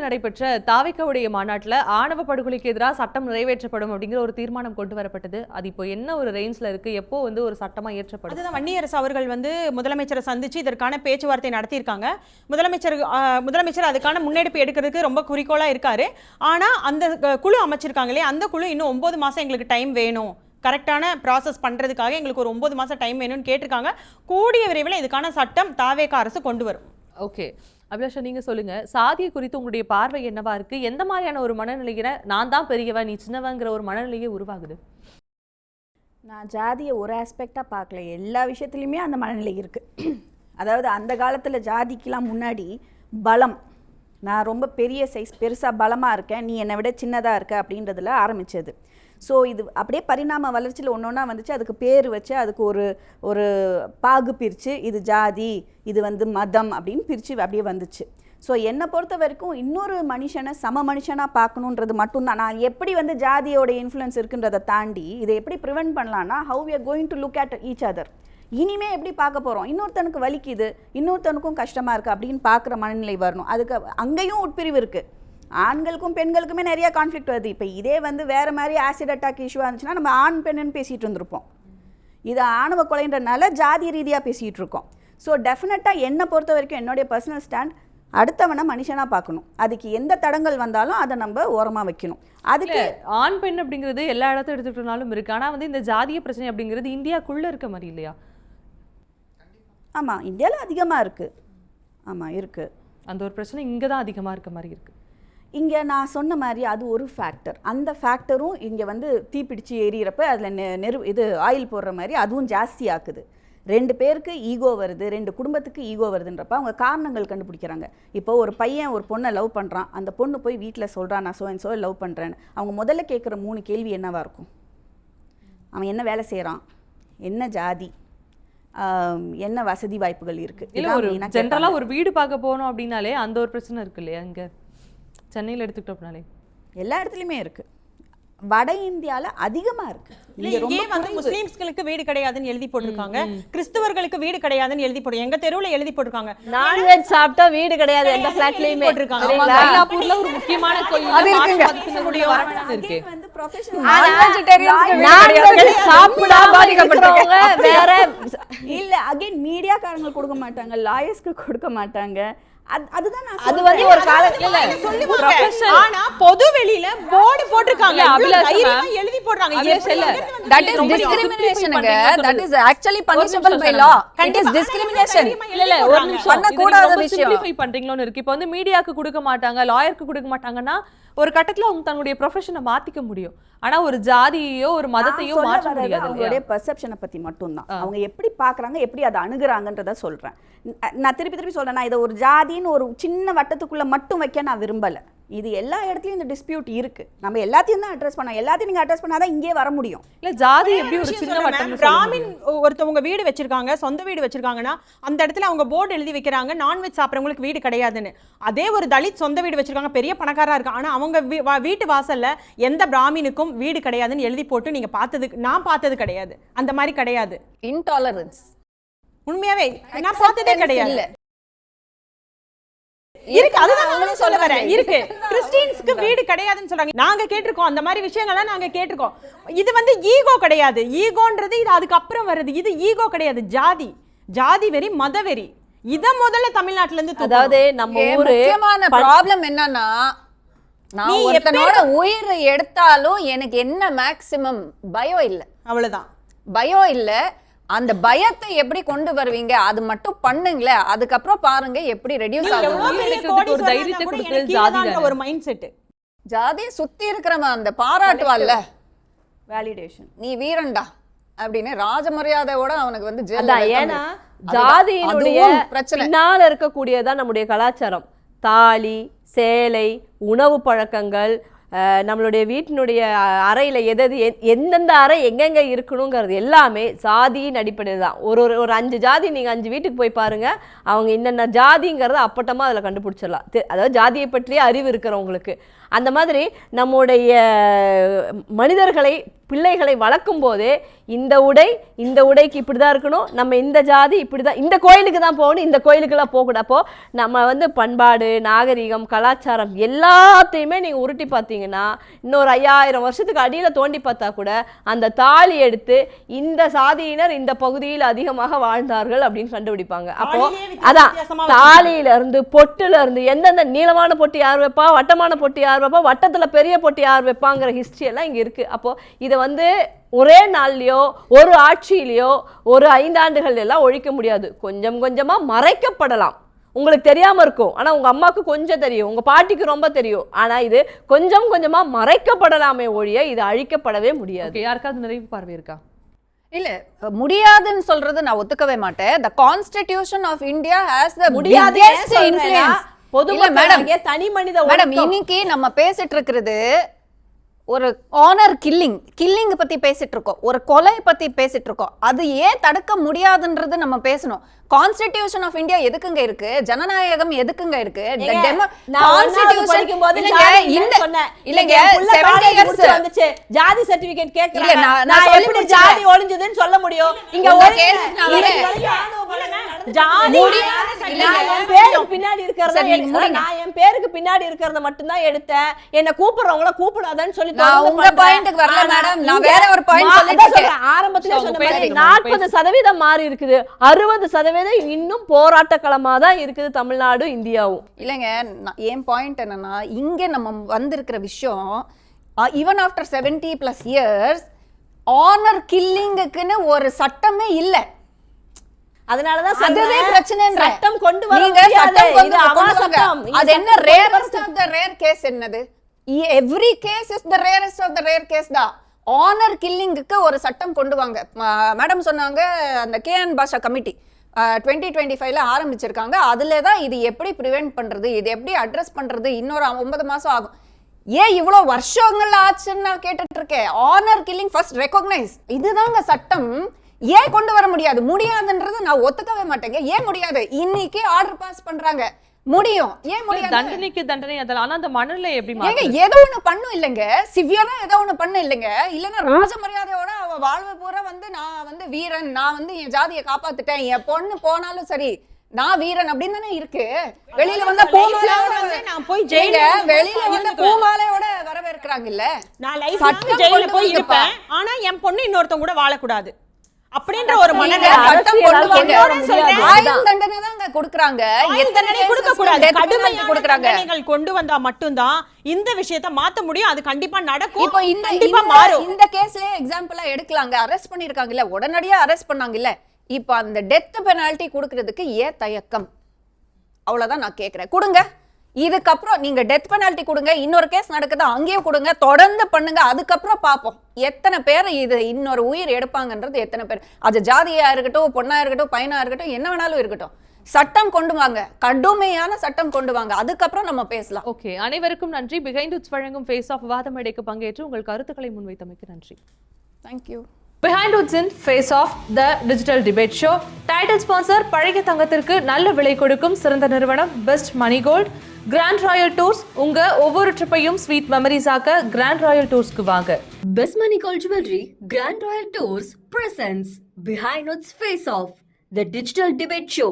நடைபெற்ற தாவேக்காவுடைய மாநாட்டில் ஆணவ படுகொலைக்கு எதிராக சட்டம் நிறைவேற்றப்படும் அப்படிங்கிற ஒரு தீர்மானம் கொண்டு வரப்பட்டது. அது இப்போ என்ன ஒரு ரேஞ்ச்ல இருக்கு, எப்போ வந்து ஒரு சட்டமா ஏற்றப்படும்? அதுதான் வன்னியரசு அவர்கள் வந்து முதலமைச்சரை சந்திச்சு இதற்கான பேச்சுவார்த்தை நடத்தியிருக்காங்க. முதலமைச்சர் அதுக்கான முன்னெடுப்பு எடுக்கிறதுக்கு ரொம்ப குறிக்கோளா இருக்காரு. ஆனா அந்த குழு அமைச்சிருக்காங்களே, அந்த குழு இன்னும் 9 மாசம் எங்களுக்கு டைம் வேணும், கரெக்டான ப்ராசஸ் பண்ணுறதுக்காக எங்களுக்கு ஒரு 9 மாதம் டைம் வேணும்னு கேட்டிருக்காங்க. கூடிய விரைவில் இதுக்கான சட்டம் தாவேகா அரசு கொண்டு வரும். ஓகே அபிலாஷா, நீங்க சொல்லுங்க, சாதியை குறித்து உங்களுடைய பார்வை என்னவா இருக்கு? எந்த மாதிரியான ஒரு மனநிலையில நான் தான் பெரியவன் நீ சின்னவங்கிற ஒரு மனநிலையே உருவாகுது? நான் ஜாதியை ஒரு ஆஸ்பெக்டாக பார்க்கல, எல்லா விஷயத்துலையுமே அந்த மனநிலை இருக்குது. அதாவது அந்த காலத்தில் ஜாதிக்கெலாம் முன்னாடி பலம், நான் ரொம்ப பெரிய சைஸ் பெருசாக பலமாக இருக்கேன், நீ என்னை விட சின்னதாக இருக்க அப்படின்றதுல ஆரம்பித்தது. ஸோ இது அப்படியே பரிணாம வளர்ச்சியில் ஒன்று ஒன்றா வந்துச்சு. அதுக்கு பேர் வச்சு அதுக்கு ஒரு பாகு பிரித்து இது ஜாதி, இது வந்து மதம் அப்படின்னு பிரித்து அப்படியே வந்துச்சு. ஸோ என்னை பொறுத்த வரைக்கும் இன்னொரு மனுஷனை சம மனுஷனாக பார்க்கணுன்றது மட்டும்தான். நான் எப்படி வந்து ஜாதியோட இன்ஃப்ளூயன்ஸ் இருக்குன்றதை தாண்டி இதை எப்படி ப்ரிவென்ட் பண்ணலான்னா, how we are going to look at each other. இனிமே எப்படி பார்க்க போகிறோம், இன்னொருத்தனுக்கு வலிக்குது இன்னொருத்தனுக்கும் கஷ்டமாக இருக்குது அப்படின்னு பார்க்குற மனநிலை வரணும். அதுக்கு அங்கேயும் உட்பிரிவு இருக்குது. ஆண்களுக்கும் பெண்களுக்குமே நிறைய கான்ஃப்ளிக்ட் வருது. இப்போ இதே வந்து வேறு மாதிரி ஆசிட் அட்டாக் இஷ்யூவாக இருந்துச்சுன்னா நம்ம ஆண் பெண்ணுன்னு பேசிகிட்டு இருந்திருப்போம். இது ஆணவ கொலைன்றனால ஜாதி ரீதியாக பேசிகிட்டு இருக்கோம். ஸோ டெஃபினட்டாக என்னை பொறுத்த வரைக்கும் என்னுடைய பர்சனல் ஸ்டாண்ட், அடுத்தவனை மனுஷனாக பார்க்கணும். அதுக்கு எந்த தடங்கள் வந்தாலும் அதை நம்ம ஓரமாக வைக்கணும். அதுக்கு ஆண் பெண் அப்படிங்கிறது எல்லா இடத்துல எடுத்துக்கிட்டனாலும் இருக்கு. ஆனால் வந்து இந்த ஜாதிய பிரச்சனை அப்படிங்கிறது இந்தியாக்குள்ளே இருக்க மாதிரி இல்லையா? ஆமாம், இந்தியாவில் அதிகமாக இருக்குது. ஆமாம் இருக்குது. அந்த ஒரு பிரச்சனை இங்கே தான் அதிகமாக இருக்க மாதிரி இருக்குது. இங்கே நான் சொன்ன மாதிரி அது ஒரு ஃபேக்டர். அந்த ஃபேக்டரும் இங்கே வந்து தீப்பிடிச்சு எரியிறப்ப அதில் இது ஆயில் போடுற மாதிரி அதுவும் ஜாஸ்தி ஆக்குது. 2 பேருக்கு ஈகோ வருது, 2 குடும்பத்துக்கு ஈகோ வருதுன்றப்ப அவங்க காரணங்கள் கண்டுபிடிக்கிறாங்க. இப்போ ஒரு பையன் ஒரு பொண்ணை லவ் பண்ணுறான், அந்த பொண்ணு போய் வீட்டில் சொல்கிறான் நான் சோ லவ் பண்ணுறேன்னு. அவங்க முதல்ல கேட்குற 3 கேள்வி என்னவாக இருக்கும்? அவன் என்ன வேலை செய்கிறான், என்ன ஜாதி, என்ன வசதி வாய்ப்புகள் இருக்குது. இல்லை, ஒரு ஜென்ரலாக ஒரு வீடு பார்க்க போகணும் அப்படின்னாலே அந்த ஒரு பிரச்சனை இருக்கு இல்லையா? இங்கே சென்னையில் எடுத்துக்கிட்டோம்னாலே எல்லா இடத்துலையுமே இருக்குது. வட இந்தியாவில் அதிகமாக இருக்குது. இங்கே வந்து முஸ்லீம்ஸ்களுக்கு வீடு கிடையாதுன்னு எழுதி போட்டிருக்காங்க, கிறிஸ்தவர்களுக்கு வீடு கிடையாதுன்னு எழுதி போட்டு எங்க தெருவில் எழுதி போட்டிருக்காங்க. நான்வெஜ் சாப்பிட்டா வீடு கிடையாது எந்த ஃபிளாட்லயுமே போட்டிருக்காங்க. மயிலாப்பூர்ல ஒரு முக்கியமான கோயில் வேற இல்ல. அகைன் மீடியாக்காரங்க கொடுக்க மாட்டாங்க, லாயர்ஸ்க்கு கொடுக்க மாட்டாங்க. அதுதான் அது வந்து ஒரு காலத்துல ஆனா பொது வெளியில போர்டு போட்டுருக்காங்க, எழுதி போடுறாங்க. that is discrimination. that is actually punishable by law. it is discrimination. இல்ல ஒரு நிமிஷம், பண்ண கூடாத விஷயம் சிம்பிளிஃபை பண்றீங்களோன்னு இருக்கு. இப்போ வந்து மீடியாக்கு கொடுக்க மாட்டாங்க, லாயருக்கு கொடுக்க மாட்டாங்கன்னா ஒரு கட்டத்துல அவங்க தன்னுடைய ப்ரொஃபஷனை மாத்திக்க முடியும். ஆனா ஒரு ஜாதியோ ஒரு மதத்தையோ மாற்ற முடியாது. அவங்களுடைய பெர்செப்ஷனை பத்தி மட்டும்தான், அவங்க எப்படி பாக்குறாங்க, எப்படி அதை அணுகுறாங்கன்றத சொல்றேன். நான் திருப்பி சொல்றேன், நான் இதை ஒரு ஜாதின்னு ஒரு சின்ன வட்டத்துக்குள்ள மட்டும் வைக்க நான் விரும்பல. இது எல்லா இடத்துலயும் இந்த டிஸ்பியூட் இருக்கு. நம்ம எல்லாத்தையும் தான் அட்ரஸ் பண்ணோம். எல்லாத்தையும் நீங்க அட்ரஸ் பண்ணாதான் இங்கே வர முடியும். இல்ல ஜாதி எப்படி ஒரு சின்ன வட்டம். பிராமின் ஒருத்தவங்க வீடு வச்சிருக்காங்க, சொந்த வீடு வச்சிருக்காங்கன்னா அந்த இடத்துல அவங்க போர்டு எழுதி வைக்கிறாங்க, நான்வெஜ் சாப்பிட்றவங்களுக்கு வீடு கிடையாதுன்னு. அதே ஒரு தலித் சொந்த வீடு வச்சிருக்காங்க, பெரிய பணக்காரா இருக்காங்க, ஆனா அவங்க வீட்டு வாசல்ல எந்த பிராமினுக்கும் வீடு கிடையாதுன்னு எழுதி போட்டு நீங்க நான் பார்த்தது கிடையாது. அந்த மாதிரி கிடையாது. இன்டாலரன்ஸ் உண்மையாவே நான் பார்த்ததே கிடையாது. இருக்கு, அதுதான் நானும் சொல்ல வரேன். இருக்கு, கிறிஸ்டியன்ஸ்க்கு வீடு கிடையாதுன்னு சொல்றாங்க. நாங்க கேட்டிருக்கோம், அந்த மாதிரி விஷயங்கள்லாம் நாங்க கேட்டிருக்கோம். இது வந்து ஈகோ கிடையாது. ஈகோன்றது இது அதுக்கு அப்புறம் வருது. இது ஈகோ கிடையாது, ஜாதி வெறி, மத வெறி. இத முதல்ல தமிழ்நாட்டுல இருந்து, அதாவது நம்ம ஊரு முக்கியமான ப்ராப்ளம் என்னன்னா, நான் ஒருத்தனோட உயிரை எடுத்தாலும் எனக்கு என்ன மேக்ஸிமம் பயம் இல்ல, அவ்வளவுதான். பயம் இல்ல. அந்த பயத்தை எப்படி கொண்டு வருவீங்க, அது மட்டும் பண்ணுங்களே, அதுக்கப்புறம் பாருங்க எப்படி ரெடியூஸ் ஆகும். ஒரு தைரியத்தை கொடுக்கிறது ஜாதி தான். ஒரு மைண்ட் செட். ஜாதியை சுத்தி இருக்கிறவன் அந்த பாராட்டுவால்ல, வேலிடேஷன், நீ வீரன்டா அப்படின்னு ராஜமரியாதையோட அவனுக்கு வந்து அதான். ஏன்னா ஜாதியினுடைய பின்னால இருக்கக்கூடியதான் நம்முடைய கலாச்சாரம். தாலி, சேலை, உணவு பழக்கங்கள், நம்மளுடைய வீட்டினுடைய அறையில் எந்தெந்த அறை எங்கெங்கே இருக்கணுங்கிறது எல்லாமே ஜாதியின் அடிப்படையில் தான். ஒரு 5 ஜாதி நீங்கள் 5 வீட்டுக்கு போய் பாருங்கள், அவங்க என்னென்ன ஜாதிங்கிறத அப்பட்டமாக அதில் கண்டுபிடிச்சிடலாம். அதாவது ஜாதியை பற்றிய அறிவு இருக்கிறவங்களுக்கு. அந்த மாதிரி நம்முடைய மனிதர்களை பிள்ளைகளை வளர்க்கும் போதே இந்த உடைக்கு இப்படி தான் இருக்கணும், நம்ம இந்த ஜாதி இப்படி தான், இந்த கோயிலுக்கு தான் போகணும், இந்த கோயிலுக்கெல்லாம் போகக்கூடாது. அப்போ நம்ம வந்து பண்பாடு, நாகரிகம், கலாச்சாரம் எல்லாத்தையுமே நீங்கள் உருட்டி பார்த்தீங்கன்னா இன்னொரு 5000 வருஷத்துக்கு அடியில் தோண்டி பார்த்தா கூட அந்த தாலி எடுத்து இந்த சாதியினர் இந்த பகுதியில் அதிகமாக வாழ்ந்தார்கள் அப்படின்னு கண்டுபிடிப்பாங்க. அப்போ அதான் தாலியில இருந்து பொட்டுல இருந்து எந்தெந்த நீளமான பொட்டு யார் வைப்பா, வட்டமான பொட்டு யார் வைப்பா, வட்டத்துல பெரிய பொட்டு யார் வைப்பாங்கிற ஹிஸ்டரி எல்லாம் இங்க இருக்கு. அப்போ இதை வந்து ஒரே நாள்லயோ ஒரு ஆட்சியிலையோ ஒரு 5 ஆண்டுகள் எல்லாம் ஒழிக்க முடியாது. கொஞ்சம் கொஞ்சமா மறைக்கப்படலாம். உங்களுக்கு தெரியாம இருக்கும், ஆனா உங்க அம்மாவுக்கு கொஞ்சம் தெரியும், உங்க பாட்டிக்கு ரொம்ப தெரியும். ஆனா இது கொஞ்சம் கொஞ்சமா மறைக்கப்படலாமே ஒழிய இது அழிக்கப்படவே முடியாது. யாருக்காவது நிறைவு பார்வை இருக்கா? இல்ல முடியாதுன்னு சொல்றது நான் ஒத்துக்கவே மாட்டேன். the constitution of India has the முடியாதே biggest influence. பொதுமக்கள் தனி மனித மேடம் இன்னைக்கு நம்ம பேசிட்டு இருக்கிறது ஒரு ஆனர் கில்லிங் பத்தி பேசிட்டு இருக்கோம், ஒரு கொலை பத்தி பேசிட்டு இருக்கோம். அது ஏன் தடுக்க முடியாதுன்றது நம்ம பேசணும். கான்ஸ்டிடியூஷன் ஆஃப் இந்தியா எதுக்குங்க இருக்கு? ஜனநாயகம் எதுக்குங்க இருக்கு? ஜாதி சர்டிபிகேட் கேக்குறாங்க, நான் எப்படி ஜாதி ஒளிஞ்சதுன்னு சொல்ல முடியும்? இங்க பின்னாடி இருக்கிறத நான் என் பேருக்கு பின்னாடி இருக்கிறத மட்டும் தான் எடுத்தேன். என்ன கூப்பிடுறவங்கள கூப்பிடாதன்னு சொல்லி உங்க பாயிண்ட்க்கு வரல மேடம், நான் வேற ஒரு பாயிண்ட் சொல்லிட்டேன். ஆரம்பத்திலே சொன்ன மாதிரி 40% மாறி இருக்குது, 60% இன்னும் போராட்ட களமா தான் இருக்குது தமிழ்நாடு இந்தியாவும். இல்லைங்க, என் பாயிண்ட் என்னன்னா இங்க நம்ம வந்திருக்கிற விஷயம் ஈவன் ஆஃப்டர் 70+ இயர்ஸ் ஆனர் கில்லிங்குக்குன்னு ஒரு சட்டமே இல்ல. அதனாலதான் அதுவே பிரச்சனை. சட்டம் கொண்டு வர இது அவசரம். அது என்ன rarest of the rare case என்னது? Every case is the rarest of the rare case தான். ஆனர் கில்லிங்குக்கு ஒரு சட்டம் கொண்டு வாங்க. மேடம் சொன்னாங்க அந்த கேஎன் பாஷா கமிட்டி 2025ல ஆரம்பிச்சிருக்காங்க. அதுல தான் இது எப்படி ப்ரிவென்ட் பண்றது, இது எப்படி அட்ரஸ் பண்றது, இன்னொரு 9 மாசம் ஆகும். ஏன் இவ்வளோ வருஷங்கள் ஆச்சுன்னு நான் கேட்டுட்டு இருக்கேன். ஆனர் கில்லிங் ஃபர்ஸ்ட் ரெகக்னைஸ், இதுதாங்க சட்டம். ஏன் கொண்டு வர முடியாதுன்றது நான் ஒத்துக்கவே மாட்டேங்க. ஏன் முடியாது? இன்னைக்கு ஆர்டர் பாஸ் பண்றாங்க, முடியும். ஏன் முடியாது? தண்டனைக்கு தண்டனை அதெல்லாம். ஆனா அந்த மனநிலை எப்படி ஏங்க ஏதோ ஒண்ணு பண்ணும் இல்லைங்க, சிவியரா ஏதோ ஒண்ணு பண்ண இல்லைங்க. இல்லைன்னா ராஜ மரியாதையோட அவ வாழ்வு பூரா வந்து நான் வந்து வீரன், நான் வந்து என் ஜாதியை காப்பாத்துட்டேன், என் பொண்ணு போனாலும் சரி நான் வீரன் அப்படின்னு தானே இருக்கு. வெளியில வந்த பூமாலையோட நான் போய் ஜெயில வெளியில வந்த பூமாலையோட வரவேற்கிறாங்க இல்ல. நான் லைஃப்ல ஜெயில போய் இருப்பேன், ஆனா என் பொண்ணு இன்னொருத்தங்க கூட வாழக்கூடாது அப்படின்ற ஒரு மனநிலை. சட்டம் கொண்டு வாங்க. ஆயுள் தண்டனை தாங்க கொடுக்கறாங்க. எத்தனை கொடுக்க கூடாது, கடுமையான தண்டனைகள் கொண்டு வந்தா மட்டும்தான் இந்த விஷயத்தை மாத்த முடியும். அது கண்டிப்பா நடக்கும். இப்போ கண்டிப்பா மாறும். இந்த கேஸ்லயே எக்ஸாம்பிளா எடுக்கலாங்க. அரெஸ்ட் பண்ணிருக்காங்க இல்ல, உடனடியா அரெஸ்ட் பண்ணாங்க இல்ல. இப்போ அந்த டெத் பெனால்டி கொடுக்கிறதுக்கு ஏன் தயக்கம்? அவ்வளவுதான் நான் கேக்குறேன். கொடுங்க. இதுக்கப்புறம் நீங்க டெத் பெனால்டி கொடுங்க, இன்னொரு கேஸ் நடக்குது அங்கேயும் கொடுங்க, தொடர்ந்து பண்ணுங்க. அதுக்கப்புறம் பார்ப்போம் எத்தனை பேர் இது இன்னொரு உயிர் எடுப்பாங்கன்றது. எத்தனை பேர், அது ஜாதியா இருக்கட்டும், பொண்ணா இருக்கட்டும், பையனா இருக்கட்டும், என்ன வேணாலும் இருக்கட்டும், சட்டம் கொண்டு வாங்க, கடுமையான சட்டம் கொண்டு வாங்க. அதுக்கப்புறம் நம்ம பேசலாம். ஓகே, அனைவருக்கும் நன்றி. பிஹைண்ட் உட்ஸ் வழங்கும் ஃபேஸ் ஆஃப் விவாத மேடைக்கு பங்கேற்று உங்கள் கருத்துக்களை முன்வைத்தமைக்கு நன்றி. Thank you. Behind Woods in Face Off the Digital Debate Show. Title sponsor பழைய தங்கத்திற்கு நல்ல விலை கொடுக்கும் சிறந்த நிறுவனம் பெஸ்ட் மணி கோல்ட். கிராண்ட் ராயல் டூர்ஸ், உங்க ஒவ்வொரு ட்ரிப்பையும் ஸ்வீட் மெமரிஸ் ஆக்க கிராண்ட் ராயல் டூர்ஸ்க்கு வாங்க. Best Money Gold Jewelry Grand Royal Tours presents Behind Woods Face Off the Digital Debate Show.